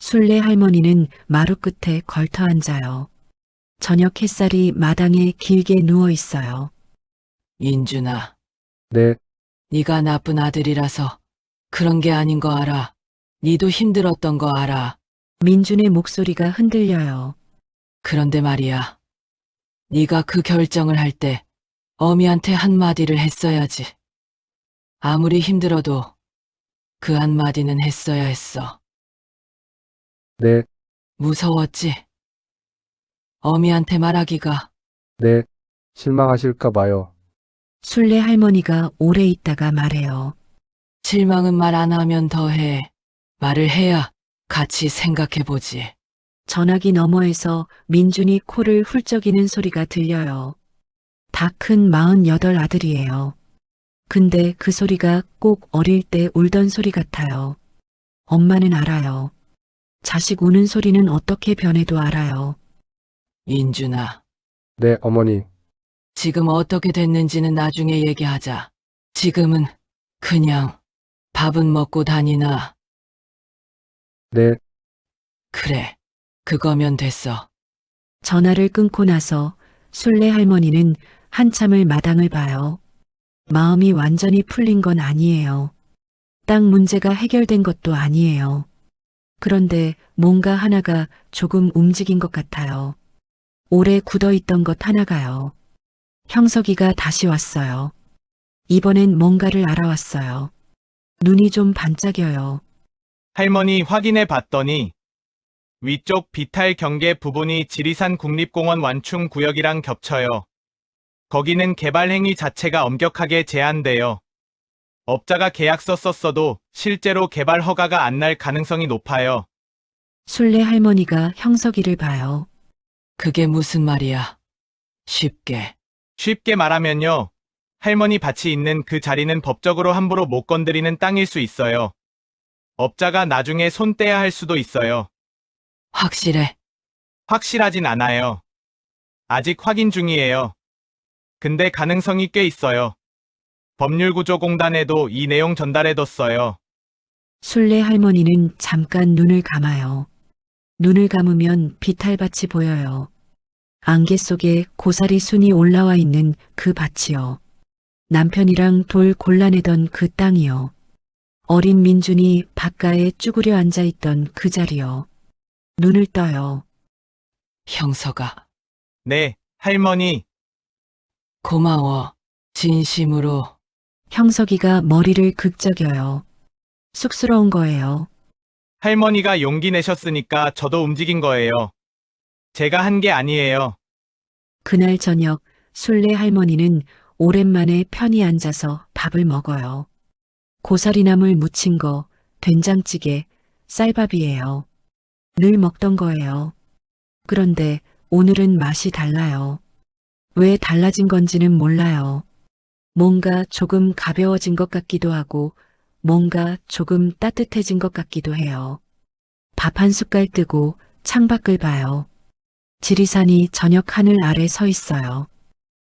순례 할머니는 마루 끝에 걸터 앉아요. 저녁 햇살이 마당에 길게 누워 있어요. 인준아, 네, 네가 나쁜 아들이라서 그런 게 아닌 거 알아. 니도 힘들었던 거 알아. 민준의 목소리가 흔들려요. 그런데 말이야. 네가 그 결정을 할 때 어미한테 한마디를 했어야지. 아무리 힘들어도 그 한마디는 했어야 했어. 네, 무서웠지? 어미한테 말하기가. 네, 실망하실까 봐요. 순례 할머니가 오래 있다가 말해요. 실망은 말 안 하면 더해. 말을 해야 같이 생각해보지. 전화기 너머에서 민준이 코를 훌쩍이는 소리가 들려요. 다 큰 48 아들이에요. 근데 그 소리가 꼭 어릴 때 울던 소리 같아요. 엄마는 알아요. 자식 우는 소리는 어떻게 변해도 알아요. 인준아, 네, 어머니. 지금 어떻게 됐는지는 나중에 얘기하자. 지금은 그냥 밥은 먹고 다니나. 네, 그래, 그거면 됐어. 전화를 끊고 나서 순례 할머니는 한참을 마당을 봐요. 마음이 완전히 풀린 건 아니에요. 땅 문제가 해결된 것도 아니에요. 그런데 뭔가 하나가 조금 움직인 것 같아요. 오래 굳어있던 것 하나가요. 형석이가 다시 왔어요. 이번엔 뭔가를 알아왔어요. 눈이 좀 반짝여요. 할머니 확인해 봤더니 위쪽 비탈 경계 부분이 지리산 국립공원 완충 구역이랑 겹쳐요. 거기는 개발 행위 자체가 엄격하게 제한돼요. 업자가 계약서 썼어도 실제로 개발 허가가 안 날 가능성이 높아요. 순례 할머니가 형석이를 봐요. 그게 무슨 말이야? 쉽게 말하면요. 할머니 밭이 있는 그 자리는 법적으로 함부로 못 건드리는 땅일 수 있어요. 업자가 나중에 손 떼야 할 수도 있어요. 확실해. 확실하진 않아요. 아직 확인 중이에요. 근데 가능성이 꽤 있어요. 법률구조공단에도 이 내용 전달해뒀어요. 순례 할머니는 잠깐 눈을 감아요. 눈을 감으면 비탈밭이 보여요. 안개 속에 고사리 순이 올라와 있는 그 밭이요. 남편이랑 돌 골라내던 그 땅이요. 어린 민준이 밭가에 쭈그려 앉아있던 그 자리요. 눈을 떠요. 형서가. 네, 할머니. 고마워. 진심으로. 형석이가 머리를 극적여요. 쑥스러운 거예요. 할머니가 용기 내셨으니까 저도 움직인 거예요. 제가 한 게 아니에요. 그날 저녁 순례 할머니는 오랜만에 편히 앉아서 밥을 먹어요. 고사리나물 무친 거, 된장찌개, 쌀밥이에요. 늘 먹던 거예요. 그런데 오늘은 맛이 달라요. 왜 달라진 건지는 몰라요. 뭔가 조금 가벼워진 것 같기도 하고 뭔가 조금 따뜻해진 것 같기도 해요. 밥 한 숟갈 뜨고 창밖을 봐요. 지리산이 저녁 하늘 아래 서 있어요.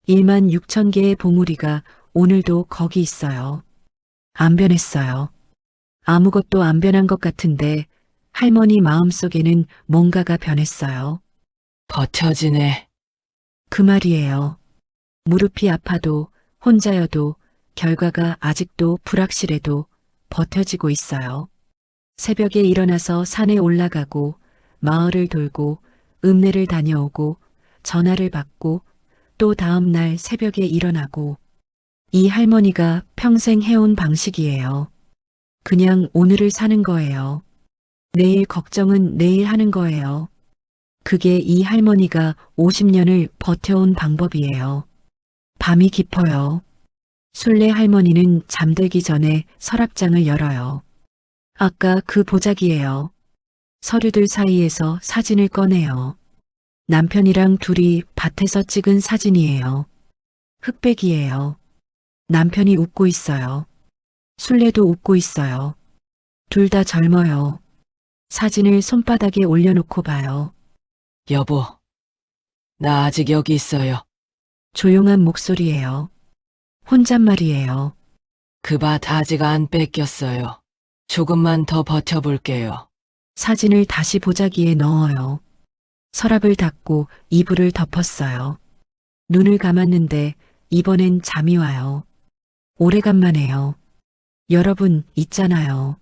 1만 6천 개의 봉우리가 오늘도 거기 있어요. 안 변했어요. 아무것도 안 변한 것 같은데 할머니 마음속에는 뭔가가 변했어요. 버텨지네. 그 말이에요. 무릎이 아파도 혼자여도 결과가 아직도 불확실해도 버텨지고 있어요. 새벽에 일어나서 산에 올라가고 마을을 돌고 읍내를 다녀오고 전화를 받고 또 다음 날 새벽에 일어나고 이 할머니가 평생 해온 방식이에요. 그냥 오늘을 사는 거예요. 내일 걱정은 내일 하는 거예요. 그게 이 할머니가 50년을 버텨온 방법이에요. 밤이 깊어요. 순례 할머니는 잠들기 전에 서랍장을 열어요. 아까 그 보자기예요. 서류들 사이에서 사진을 꺼내요. 남편이랑 둘이 밭에서 찍은 사진이에요. 흑백이에요. 남편이 웃고 있어요. 순례도 웃고 있어요. 둘 다 젊어요. 사진을 손바닥에 올려놓고 봐요. 여보. 나 아직 여기 있어요. 조용한 목소리예요. 혼잣말이에요. 그 밭 아직 안 뺏겼어요. 조금만 더 버텨볼게요. 사진을 다시 보자기에 넣어요. 서랍을 닫고 이불을 덮었어요. 눈을 감았는데 이번엔 잠이 와요. 오래간만에요. 여러분 있잖아요.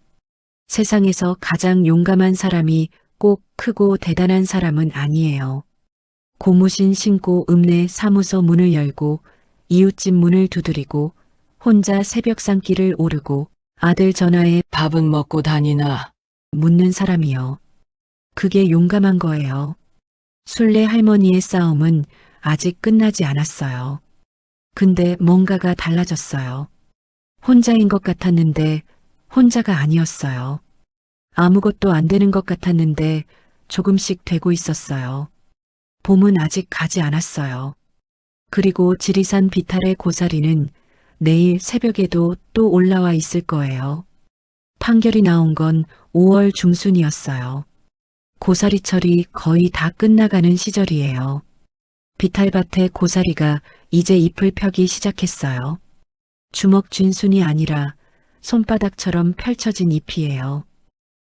세상에서 가장 용감한 사람이 꼭 크고 대단한 사람은 아니에요. 고무신 신고 읍내 사무소 문을 열고 이웃집 문을 두드리고 혼자 새벽 산길을 오르고 아들 전화에 밥은 먹고 다니나? 묻는 사람이요. 그게 용감한 거예요. 순례 할머니의 싸움은 아직 끝나지 않았어요. 근데 뭔가가 달라졌어요. 혼자인 것 같았는데 혼자가 아니었어요. 아무것도 안 되는 것 같았는데 조금씩 되고 있었어요. 봄은 아직 가지 않았어요. 그리고 지리산 비탈의 고사리는 내일 새벽에도 또 올라와 있을 거예요. 판결이 나온 건 5월 중순이었어요. 고사리철이 거의 다 끝나가는 시절이에요. 비탈밭의 고사리가 이제 잎을 펴기 시작했어요. 주먹 쥔순이 아니라 손바닥처럼 펼쳐진 잎이에요.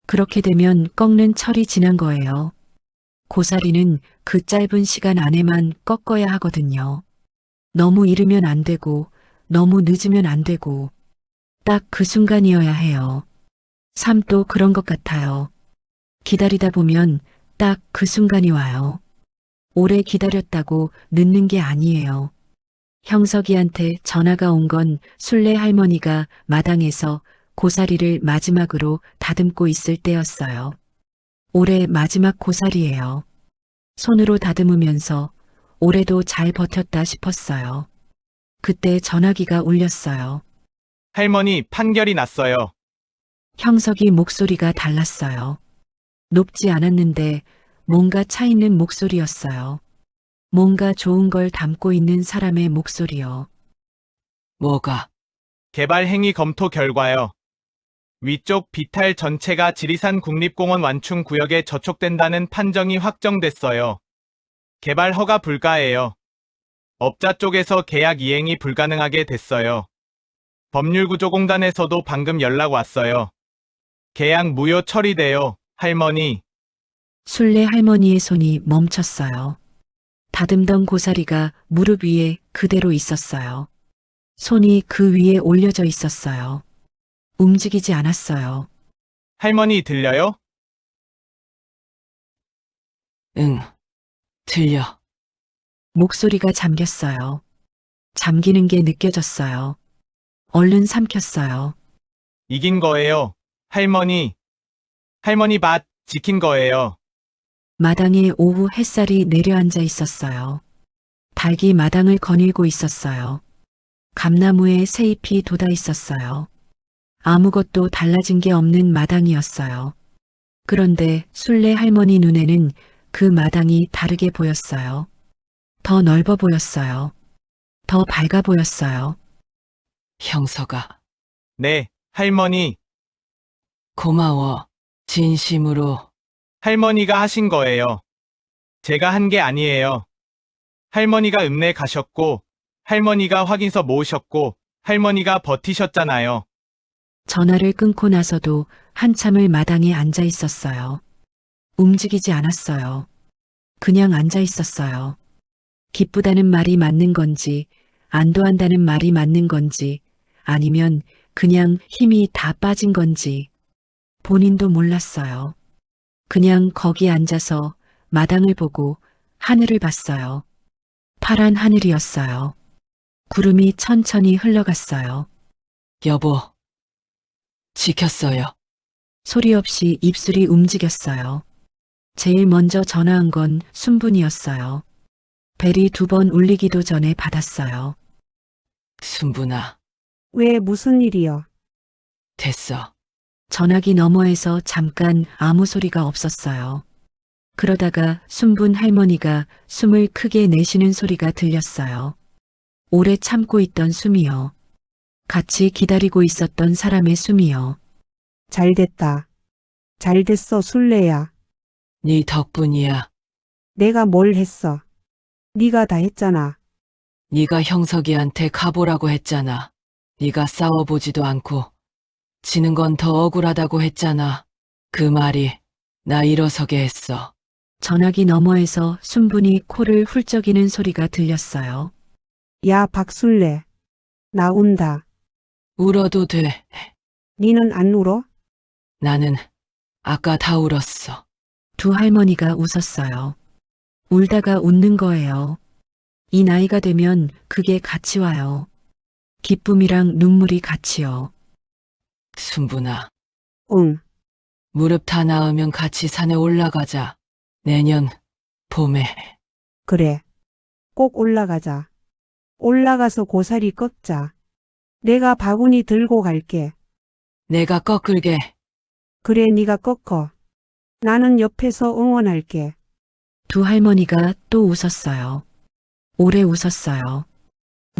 그렇게 되면 꺾는 철이 지난 거예요. 고사리는 그 짧은 시간 안에만 꺾어야 하거든요. 너무 이르면 안 되고 너무 늦으면 안 되고 딱 그 순간이어야 해요. 삶도 그런 것 같아요. 기다리다 보면 딱 그 순간이 와요. 오래 기다렸다고 늦는 게 아니에요. 형석이한테 전화가 온 건 순례 할머니가 마당에서 고사리를 마지막으로 다듬고 있을 때였어요. 올해 마지막 고사리예요. 손으로 다듬으면서 올해도 잘 버텼다 싶었어요. 그때 전화기가 울렸어요. 할머니, 판결이 났어요. 형석이 목소리가 달랐어요. 높지 않았는데 뭔가 차 있는 목소리였어요. 뭔가 좋은 걸 담고 있는 사람의 목소리요. 뭐가? 개발 행위 검토 결과요. 위쪽 비탈 전체가 지리산 국립공원 완충 구역에 저촉된다는 판정이 확정됐어요. 개발 허가 불가예요. 업자 쪽에서 계약 이행이 불가능하게 됐어요. 법률구조공단에서도 방금 연락 왔어요. 계약 무효 처리돼요, 할머니. 순례 할머니의 손이 멈췄어요. 다듬던 고사리가 무릎 위에 그대로 있었어요. 손이 그 위에 올려져 있었어요. 움직이지 않았어요. 할머니 들려요? 응. 들려. 목소리가 잠겼어요. 잠기는 게 느껴졌어요. 얼른 삼켰어요. 이긴 거예요, 할머니. 할머니 밭 지킨 거예요. 마당에 오후 햇살이 내려앉아 있었어요. 닭이 마당을 거닐고 있었어요. 감나무에 새잎이 돋아 있었어요. 아무것도 달라진 게 없는 마당이었어요. 그런데 순례 할머니 눈에는 그 마당이 다르게 보였어요. 더 넓어 보였어요. 더 밝아 보였어요. 형서가. 네, 할머니. 고마워. 진심으로. 할머니가 하신 거예요. 제가 한 게 아니에요. 할머니가 읍내 가셨고, 할머니가 확인서 모으셨고, 할머니가 버티셨잖아요. 전화를 끊고 나서도 한참을 마당에 앉아 있었어요. 움직이지 않았어요. 그냥 앉아 있었어요. 기쁘다는 말이 맞는 건지, 안도한다는 말이 맞는 건지, 아니면 그냥 힘이 다 빠진 건지, 본인도 몰랐어요. 그냥 거기 앉아서 마당을 보고 하늘을 봤어요. 파란 하늘이었어요. 구름이 천천히 흘러갔어요. 여보. 지켰어요. 소리 없이 입술이 움직였어요. 제일 먼저 전화한 건 순분이었어요. 벨이 2번 울리기도 전에 받았어요. 순분아. 왜 무슨 일이여? 됐어. 전화기 너머에서 잠깐 아무 소리가 없었어요. 그러다가 순분 할머니가 숨을 크게 내쉬는 소리가 들렸어요. 오래 참고 있던 숨이요. 같이 기다리고 있었던 사람의 숨이요. 잘 됐다. 잘 됐어, 순례야. 네 덕분이야. 내가 뭘 했어? 네가 다 했잖아. 네가 형석이한테 가보라고 했잖아. 네가 싸워보지도 않고 지는 건 더 억울하다고 했잖아. 그 말이 나 일어서게 했어. 전화기 너머에서 순분이 코를 훌쩍이는 소리가 들렸어요. 야, 박순례. 나 운다. 울어도 돼. 니는 안 울어? 나는 아까 다 울었어. 두 할머니가 웃었어요. 울다가 웃는 거예요. 이 나이가 되면 그게 같이 와요. 기쁨이랑 눈물이 같이요. 순분아. 응. 무릎 다 나으면 같이 산에 올라가자. 내년 봄에. 그래. 꼭 올라가자. 올라가서 고사리 꺾자. 내가 바구니 들고 갈게. 내가 꺾을게. 그래, 네가 꺾어. 나는 옆에서 응원할게. 두 할머니가 또 웃었어요. 오래 웃었어요.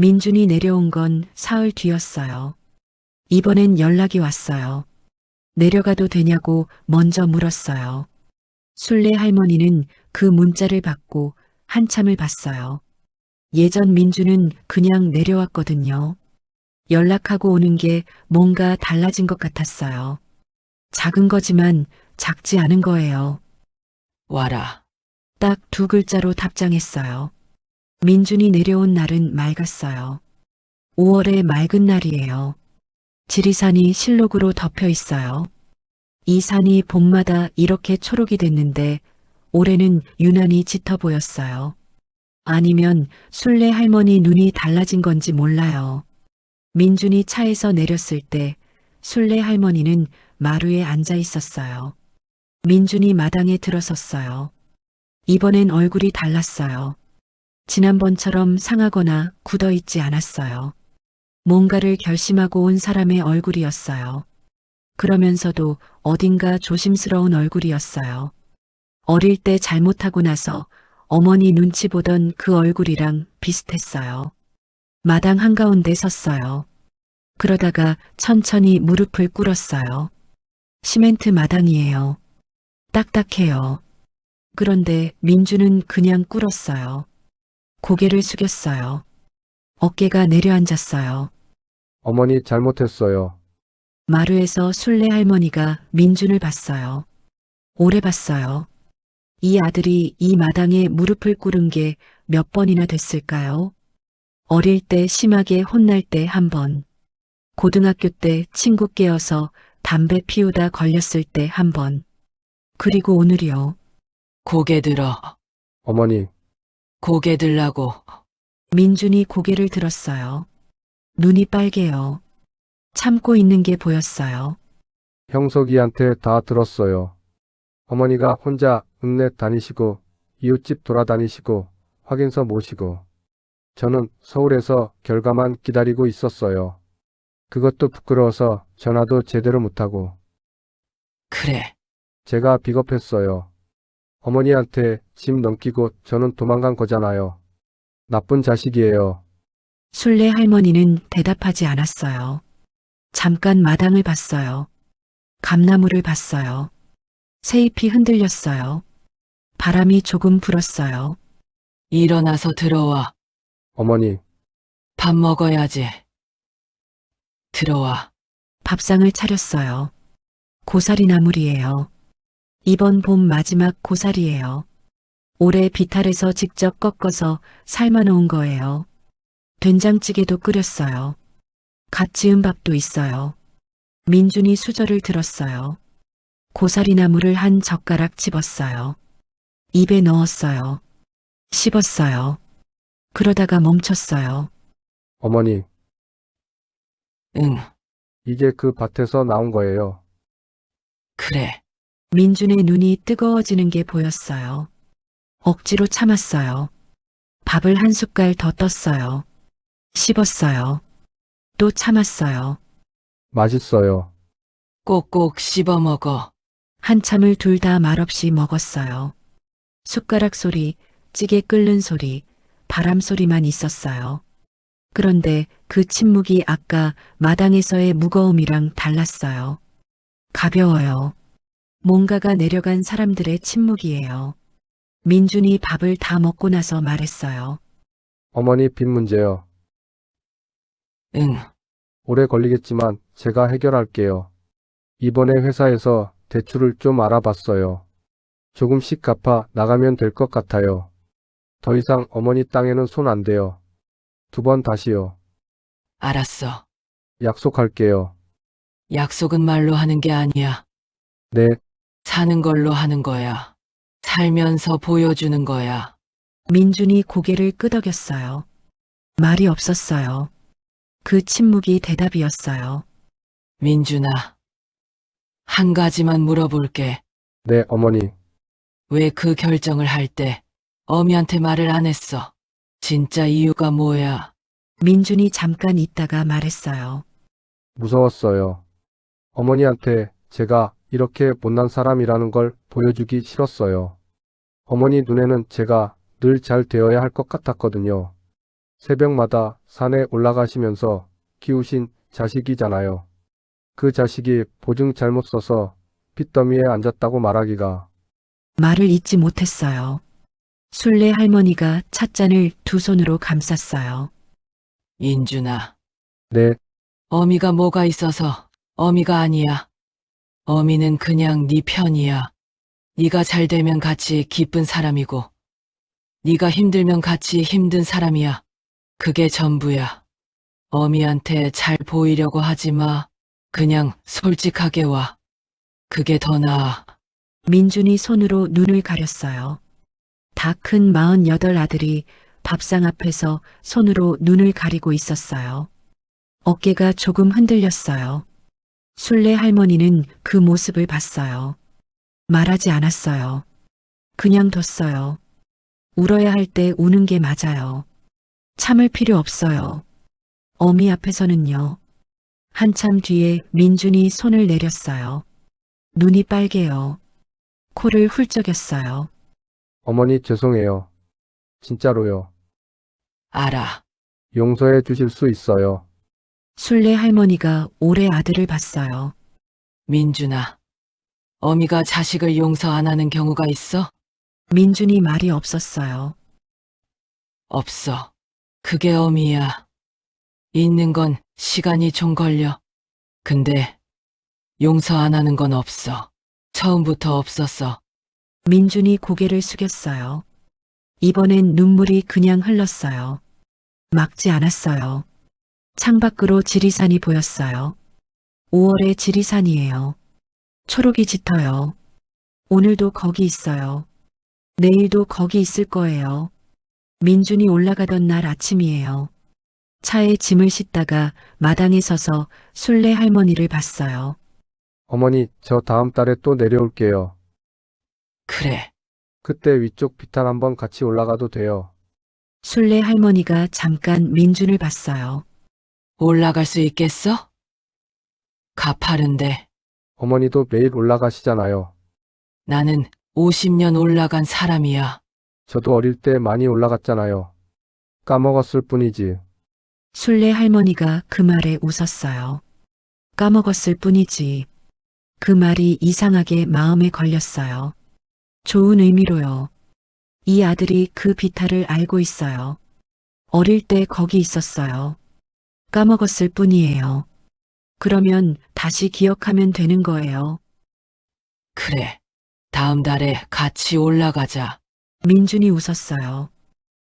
민준이 내려온 건 사흘 뒤였어요. 이번엔 연락이 왔어요. 내려가도 되냐고 먼저 물었어요. 순례 할머니는 그 문자를 받고 한참을 봤어요. 예전 민주는 그냥 내려왔거든요. 연락하고 오는 게 뭔가 달라진 것 같았어요. 작은 거지만 작지 않은 거예요. 와라. 딱 2글자로 답장했어요. 민준이 내려온 날은 맑았어요. 5월의 맑은 날이에요. 지리산이 실록으로 덮여 있어요. 이 산이 봄마다 이렇게 초록이 됐는데 올해는 유난히 짙어 보였어요. 아니면 순례 할머니 눈이 달라진 건지 몰라요. 민준이 차에서 내렸을 때 순례 할머니는 마루에 앉아 있었어요. 민준이 마당에 들어섰어요. 이번엔 얼굴이 달랐어요. 지난번처럼 상하거나 굳어 있지 않았어요. 뭔가를 결심하고 온 사람의 얼굴이었어요. 그러면서도 어딘가 조심스러운 얼굴이었어요. 어릴 때 잘못하고 나서 어머니 눈치 보던 그 얼굴이랑 비슷했어요. 마당 한가운데 섰어요. 그러다가 천천히 무릎을 꿇었어요. 시멘트 마당이에요. 딱딱해요. 그런데 민주는 그냥 꿇었어요. 고개를 숙였어요. 어깨가 내려앉았어요. 어머니 잘못했어요. 마루에서 순례 할머니가 민준을 봤어요. 오래 봤어요. 이 아들이 이 마당에 무릎을 꿇은 게 몇 번이나 됐을까요? 어릴 때 심하게 혼날 때 한 번, 고등학교 때 친구 깨어서 담배 피우다 걸렸을 때 한 번, 그리고 오늘이요. 고개 들어. 어머니, 고개 들라고. 민준이 고개를 들었어요. 눈이 빨개요. 참고 있는 게 보였어요. 형석이한테 다 들었어요. 어머니가 혼자 읍내 다니시고 이웃집 돌아다니시고 확인서 모시고 저는 서울에서 결과만 기다리고 있었어요. 그것도 부끄러워서 전화도 제대로 못하고 그래. 제가 비겁했어요. 어머니한테 짐 넘기고 저는 도망간 거잖아요. 나쁜 자식이에요. 순례 할머니는 대답하지 않았어요. 잠깐 마당을 봤어요. 감나무를 봤어요. 새잎이 흔들렸어요. 바람이 조금 불었어요. 일어나서 들어와. 어머니, 밥 먹어야지. 들어와. 밥상을 차렸어요. 고사리 나물이에요. 이번 봄 마지막 고사리예요. 올해 비탈에서 직접 꺾어서 삶아놓은 거예요. 된장찌개도 끓였어요. 갓 지은 밥도 있어요. 민준이 수저를 들었어요. 고사리 나물을 한 젓가락 집었어요. 입에 넣었어요. 씹었어요. 그러다가 멈췄어요. 어머니, 응, 이게 그 밭에서 나온 거예요. 그래. 민준의 눈이 뜨거워지는 게 보였어요. 억지로 참았어요. 밥을 한 숟갈 더 떴어요. 씹었어요. 또 참았어요. 맛있어요. 꼭꼭 씹어 먹어. 한참을 둘 다 말없이 먹었어요. 숟가락 소리, 찌개 끓는 소리, 바람 소리만 있었어요. 그런데 그 침묵이 아까 마당에서의 무거움이랑 달랐어요. 가벼워요. 뭔가가 내려간 사람들의 침묵이에요. 민준이 밥을 다 먹고 나서 말했어요. 어머니 빚 문제요. 응, 오래 걸리겠지만 제가 해결할게요. 이번에 회사에서 대출을 좀 알아봤어요. 조금씩 갚아 나가면 될 것 같아요. 더 이상 어머니 땅에는 손 안 대요. 2번 다시요. 알았어. 약속할게요. 약속은 말로 하는 게 아니야. 네, 사는 걸로 하는 거야. 살면서 보여주는 거야. 민준이 고개를 끄덕였어요. 말이 없었어요. 그 침묵이 대답이었어요. 민준아, 한 가지만 물어볼게. 네, 어머니. 왜 그 결정을 할 때 어미한테 말을 안 했어? 진짜 이유가 뭐야? 민준이 잠깐 있다가 말했어요. 무서웠어요. 어머니한테 제가 이렇게 못난 사람이라는 걸 보여주기 싫었어요. 어머니 눈에는 제가 늘 잘 되어야 할 것 같았거든요. 새벽마다 산에 올라가시면서 키우신 자식이잖아요. 그 자식이 보증 잘못 써서 빚더미에 앉았다고 말하기가. 말을 잇지 못했어요. 순례 할머니가 찻잔을 두 손으로 감쌌어요. 인준아, 네, 어미가 뭐가 있어서 어미가 아니야. 어미는 그냥 네 편이야. 네가 잘 되면 같이 기쁜 사람이고 네가 힘들면 같이 힘든 사람이야. 그게 전부야. 어미한테 잘 보이려고 하지 마. 그냥 솔직하게 와. 그게 더 나아. 민준이 손으로 눈을 가렸어요. 다 큰 48 아들이 밥상 앞에서 손으로 눈을 가리고 있었어요. 어깨가 조금 흔들렸어요. 순례 할머니는 그 모습을 봤어요. 말하지 않았어요. 그냥 뒀어요. 울어야 할 때 우는 게 맞아요. 참을 필요 없어요. 어미 앞에서는요. 한참 뒤에 민준이 손을 내렸어요. 눈이 빨개요. 코를 훌쩍였어요. 어머니 죄송해요. 진짜로요. 알아. 용서해 주실 수 있어요. 순례 할머니가 올해 아들을 봤어요. 민준아. 어미가 자식을 용서 안 하는 경우가 있어? 민준이 말이 없었어요. 없어. 그게 어미야. 있는 건 시간이 좀 걸려. 근데 용서 안 하는 건 없어. 처음부터 없었어. 민준이 고개를 숙였어요. 이번엔 눈물이 그냥 흘렀어요. 막지 않았어요. 창밖으로 지리산이 보였어요. 5월의 지리산이에요. 초록이 짙어요. 오늘도 거기 있어요. 내일도 거기 있을 거예요. 민준이 올라가던 날 아침이에요. 차에 짐을 싣다가 마당에 서서 순례 할머니를 봤어요. 어머니, 저 다음 달에 또 내려올게요. 그래. 그때 위쪽 비탈 한번 같이 올라가도 돼요. 순례 할머니가 잠깐 민준을 봤어요. 올라갈 수 있겠어? 가파른데 어머니도 매일 올라가시잖아요. 나는 50년 올라간 사람이야. 저도 어릴 때 많이 올라갔잖아요. 까먹었을 뿐이지. 순례 할머니가 그 말에 웃었어요. 까먹었을 뿐이지. 그 말이 이상하게 마음에 걸렸어요. 좋은 의미로요. 이 아들이 그 비탈을 알고 있어요. 어릴 때 거기 있었어요. 까먹었을 뿐이에요. 그러면 다시 기억하면 되는 거예요. 그래. 다음 달에 같이 올라가자. 민준이 웃었어요.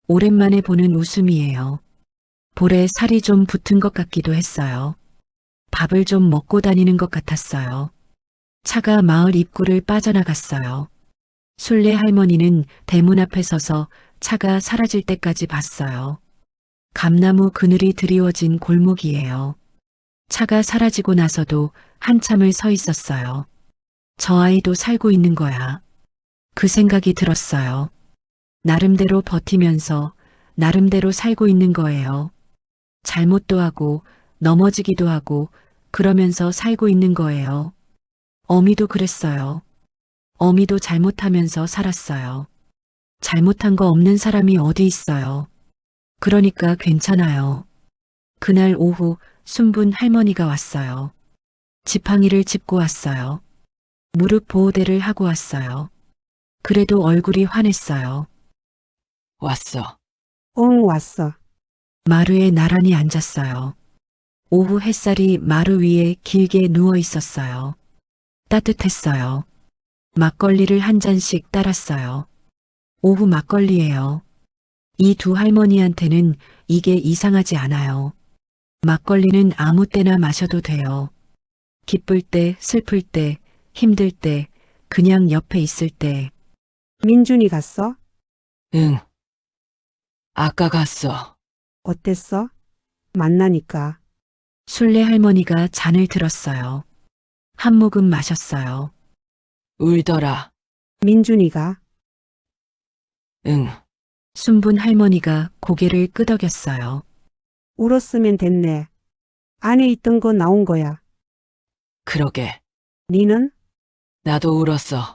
오랜만에 보는 웃음이에요. 볼에 살이 좀 붙은 것 같기도 했어요. 밥을 좀 먹고 다니는 것 같았어요. 차가 마을 입구를 빠져나갔어요. 순례 할머니는 대문 앞에 서서 차가 사라질 때까지 봤어요. 감나무 그늘이 드리워진 골목이에요. 차가 사라지고 나서도 한참을 서 있었어요. 저 아이도 살고 있는 거야. 그 생각이 들었어요. 나름대로 버티면서 나름대로 살고 있는 거예요. 잘못도 하고 넘어지기도 하고 그러면서 살고 있는 거예요. 어미도 그랬어요. 어미도 잘못하면서 살았어요. 잘못한 거 없는 사람이 어디 있어요. 그러니까 괜찮아요. 그날 오후 순분 할머니가 왔어요. 지팡이를 짚고 왔어요. 무릎 보호대를 하고 왔어요. 그래도 얼굴이 환했어요. 왔어. 응, 왔어. 마루에 나란히 앉았어요. 오후 햇살이 마루 위에 길게 누워 있었어요. 따뜻했어요. 막걸리를 한 잔씩 따랐어요. 오후 막걸리예요. 이 두 할머니한테는 이게 이상하지 않아요. 막걸리는 아무 때나 마셔도 돼요. 기쁠 때, 슬플 때, 힘들 때, 그냥 옆에 있을 때. 민준이 갔어? 응. 아까 갔어. 어땠어? 만나니까. 순례 할머니가 잔을 들었어요. 한 모금 마셨어요. 울더라. 민준이가 응. 순분 할머니가 고개를 끄덕였어요. 울었으면 됐네. 안에 있던 거 나온 거야. 그러게. 니는 나도 울었어.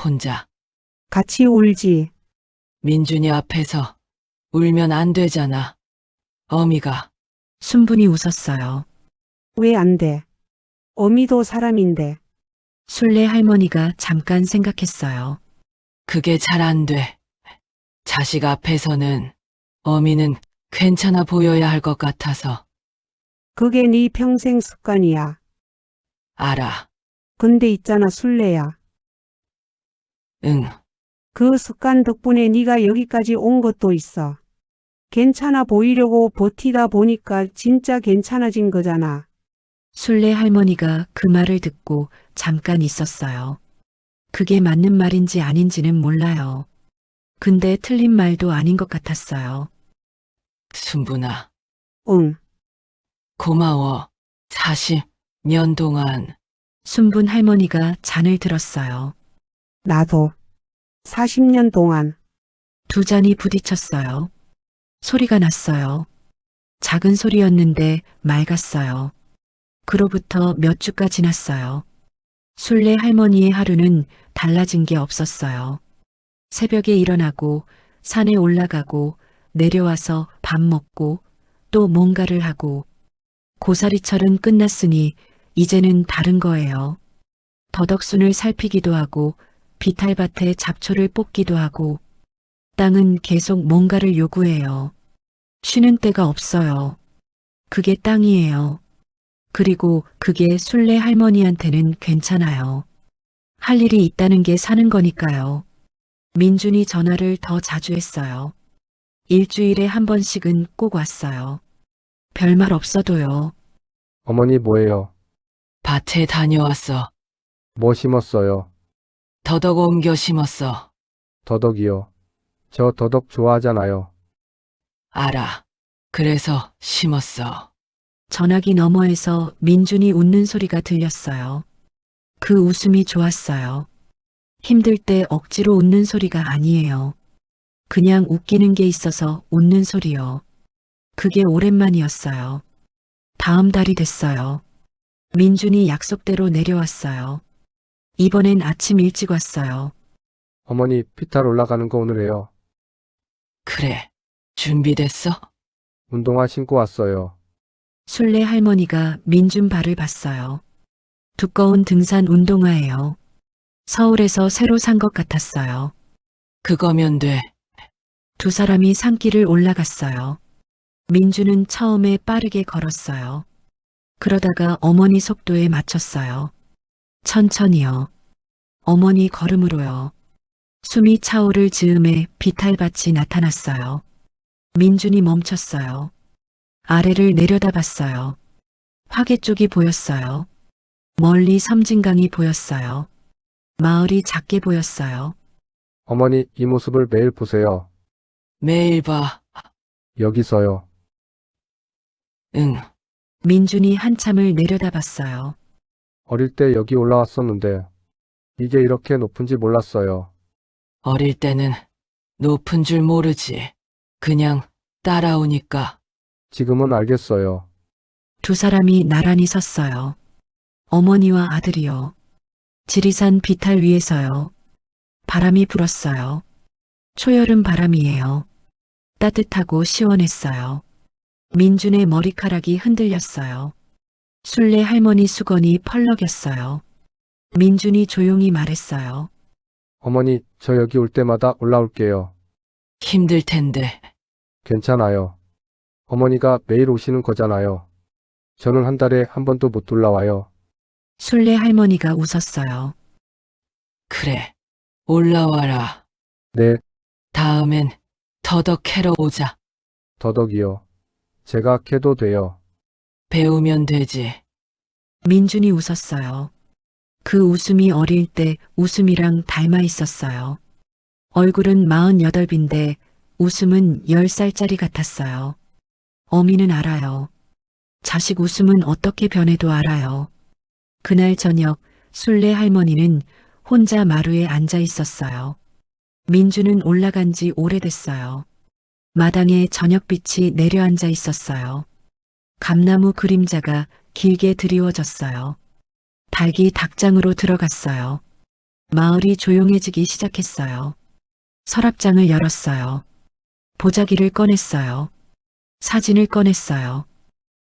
혼자. 같이 울지. 민준이 앞에서 울면 안 되잖아. 어미가. 순분이 웃었어요. 왜 안 돼? 어미도 사람인데. 순례 할머니가 잠깐 생각했어요. 그게 잘 안 돼. 자식 앞에서는 어미는 괜찮아 보여야 할 것 같아서. 그게 네 평생 습관이야. 알아. 근데 있잖아, 순례야. 응. 그 습관 덕분에 네가 여기까지 온 것도 있어. 괜찮아 보이려고 버티다 보니까 진짜 괜찮아진 거잖아. 순례 할머니가 그 말을 듣고 잠깐 있었어요. 그게 맞는 말인지 아닌지는 몰라요. 근데 틀린 말도 아닌 것 같았어요. 순분아. 응. 고마워. 40년 동안. 순분 할머니가 잔을 들었어요. 나도. 40년 동안. 두 잔이 부딪혔어요. 소리가 났어요. 작은 소리였는데 맑았어요. 그로부터 몇 주가 지났어요. 순례 할머니의 하루는 달라진 게 없었어요. 새벽에 일어나고 산에 올라가고 내려와서 밥 먹고 또 뭔가를 하고 고사리철은 끝났으니 이제는 다른 거예요. 더덕순을 살피기도 하고 비탈밭에 잡초를 뽑기도 하고 땅은 계속 뭔가를 요구해요. 쉬는 때가 없어요. 그게 땅이에요. 그리고 그게 순례 할머니한테는 괜찮아요. 할 일이 있다는 게 사는 거니까요. 민준이 전화를 더 자주 했어요. 일주일에 한 번씩은 꼭 왔어요. 별말 없어도요. 어머니 뭐예요? 밭에 다녀왔어. 뭐 심었어요? 더덕 옮겨 심었어. 더덕이요. 저 더덕 좋아하잖아요. 알아. 그래서 심었어. 전화기 너머에서 민준이 웃는 소리가 들렸어요. 그 웃음이 좋았어요. 힘들 때 억지로 웃는 소리가 아니에요. 그냥 웃기는 게 있어서 웃는 소리요. 그게 오랜만이었어요. 다음 달이 됐어요. 민준이 약속대로 내려왔어요. 이번엔 아침 일찍 왔어요. 어머니 피탈 올라가는 거 오늘 해요. 그래. 준비됐어? 운동화 신고 왔어요. 순례 할머니가 민준 발을 봤어요. 두꺼운 등산 운동화예요. 서울에서 새로 산 것 같았어요. 그거면 돼. 두 사람이 산길을 올라갔어요. 민주는 처음에 빠르게 걸었어요. 그러다가 어머니 속도에 맞췄어요. 천천히요. 어머니 걸음으로요. 숨이 차오를 즈음에 비탈밭이 나타났어요. 민준이 멈췄어요. 아래를 내려다봤어요. 화계 쪽이 보였어요. 멀리 섬진강이 보였어요. 마을이 작게 보였어요. 어머니 이 모습을 매일 보세요. 매일 봐. 여기서요. 응. 민준이 한참을 내려다봤어요. 어릴 때 여기 올라왔었는데 이게 이렇게 높은지 몰랐어요. 어릴 때는 높은 줄 모르지. 그냥 따라오니까. 지금은 알겠어요. 두 사람이 나란히 섰어요. 어머니와 아들이요. 지리산 비탈 위에서요. 바람이 불었어요. 초여름 바람이에요. 따뜻하고 시원했어요. 민준의 머리카락이 흔들렸어요. 순례 할머니 수건이 펄럭였어요. 민준이 조용히 말했어요. 어머니 저 여기 올 때마다 올라올게요. 힘들 텐데. 괜찮아요. 어머니가 매일 오시는 거잖아요. 저는 한 달에 한 번도 못 올라와요. 순례 할머니가 웃었어요. 그래. 올라와라. 네, 다음엔 더덕 캐러 오자. 더덕이요. 제가 캐도 돼요. 배우면 되지. 민준이 웃었어요. 그 웃음이 어릴 때 웃음이랑 닮아 있었어요. 얼굴은 48인데 웃음은 10살짜리 같았어요. 어미는 알아요. 자식 웃음은 어떻게 변해도 알아요. 그날 저녁 순례 할머니는 혼자 마루에 앉아 있었어요. 민주는 올라간 지 오래됐어요. 마당에 저녁빛이 내려앉아 있었어요. 감나무 그림자가 길게 드리워졌어요. 닭이 닭장으로 들어갔어요. 마을이 조용해지기 시작했어요. 서랍장을 열었어요. 보자기를 꺼냈어요. 사진을 꺼냈어요.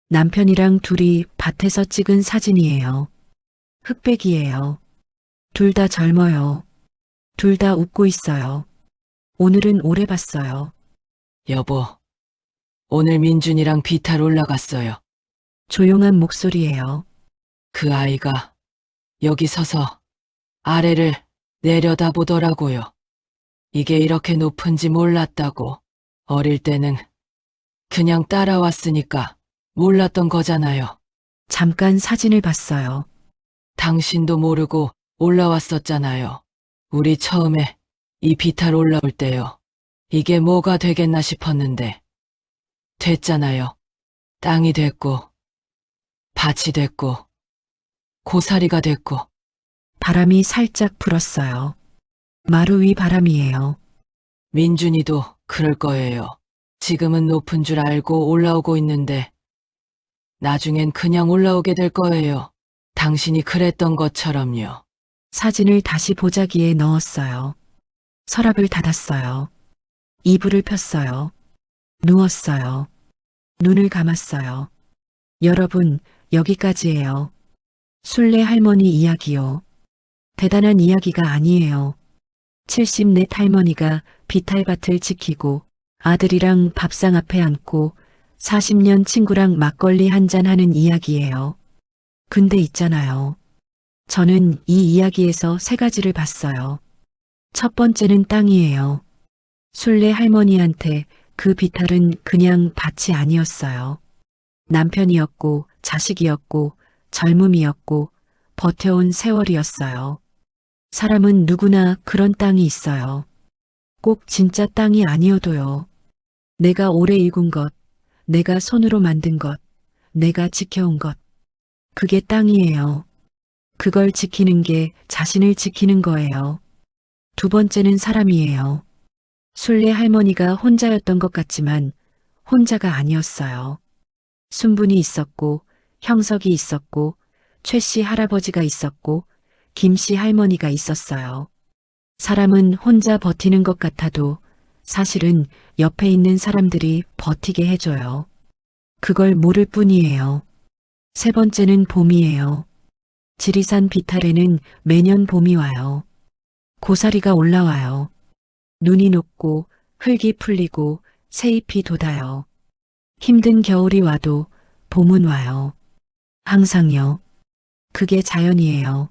남편이랑 둘이 밭에서 찍은 사진이에요. 흑백이에요. 둘 다 젊어요. 둘 다 웃고 있어요. 오늘은 오래 봤어요. 여보. 오늘 민준이랑 비탈 올라갔어요. 조용한 목소리예요. 그 아이가 여기 서서 아래를 내려다보더라고요. 이게 이렇게 높은지 몰랐다고. 어릴 때는 그냥 따라왔으니까 몰랐던 거잖아요. 잠깐 사진을 봤어요. 당신도 모르고 올라왔었잖아요. 우리 처음에 이 비탈 올라올 때요. 이게 뭐가 되겠나 싶었는데 됐잖아요. 땅이 됐고 밭이 됐고 고사리가 됐고. 바람이 살짝 불었어요. 마루 위 바람이에요. 민준이도 그럴 거예요. 지금은 높은 줄 알고 올라오고 있는데 나중엔 그냥 올라오게 될 거예요. 당신이 그랬던 것처럼요. 사진을 다시 보자기에 넣었어요. 서랍을 닫았어요. 이불을 폈어요. 누웠어요. 눈을 감았어요. 여러분, 여기까지예요. 순례 할머니 이야기요. 대단한 이야기가 아니에요. 74 할머니가 비탈밭을 지키고 아들이랑 밥상 앞에 앉고 40년 친구랑 막걸리 한잔 하는 이야기예요. 근데 있잖아요. 저는 이 이야기에서 세 가지를 봤어요. 첫 번째는 땅이에요. 순례 할머니한테 그 비탈은 그냥 밭이 아니었어요. 남편이었고 자식이었고 젊음이었고 버텨온 세월이었어요. 사람은 누구나 그런 땅이 있어요. 꼭 진짜 땅이 아니어도요. 내가 오래 일군 것, 내가 손으로 만든 것, 내가 지켜온 것. 그게 땅이에요. 그걸 지키는 게 자신을 지키는 거예요. 두 번째는 사람이에요. 순례 할머니가 혼자였던 것 같지만 혼자가 아니었어요. 순분이 있었고 형석이 있었고 최씨 할아버지가 있었고 김씨 할머니가 있었어요. 사람은 혼자 버티는 것 같아도 사실은 옆에 있는 사람들이 버티게 해줘요. 그걸 모를 뿐이에요. 세 번째는 봄이에요. 지리산 비탈에는 매년 봄이 와요. 고사리가 올라와요. 눈이 녹고 흙이 풀리고 새잎이 돋아요. 힘든 겨울이 와도 봄은 와요. 항상요. 그게 자연이에요.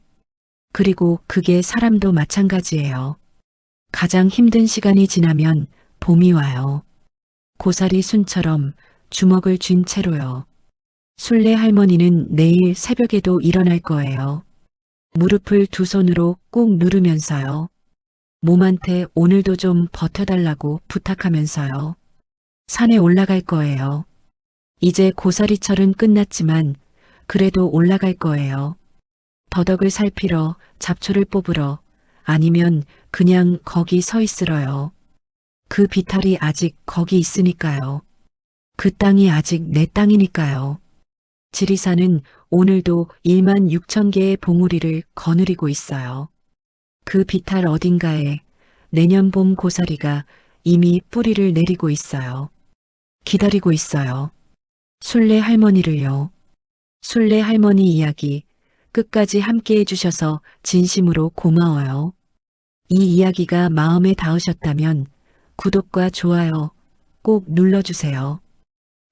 그리고 그게 사람도 마찬가지예요. 가장 힘든 시간이 지나면 봄이 와요. 고사리 순처럼 주먹을 쥔 채로요. 순례 할머니는 내일 새벽에도 일어날 거예요. 무릎을 두 손으로 꾹 누르면서요. 몸한테 오늘도 좀 버텨달라고 부탁하면서요. 산에 올라갈 거예요. 이제 고사리철은 끝났지만 그래도 올라갈 거예요. 더덕을 살피러, 잡초를 뽑으러, 아니면 그냥 거기 서 있으러요. 그 비탈이 아직 거기 있으니까요. 그 땅이 아직 내 땅이니까요. 지리산은 오늘도 1만 6천 개의 봉우리를 거느리고 있어요. 그 비탈 어딘가에 내년 봄 고사리가 이미 뿌리를 내리고 있어요. 기다리고 있어요. 순례 할머니를요. 순례 할머니 이야기 끝까지 함께 해주셔서 진심으로 고마워요. 이 이야기가 마음에 닿으셨다면 구독과 좋아요 꼭 눌러주세요.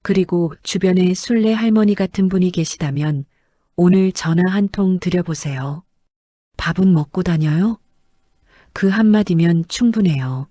그리고 주변에 순례 할머니 같은 분이 계시다면 오늘 전화 한 통 드려보세요. 밥은 먹고 다녀요? 그 한마디면 충분해요.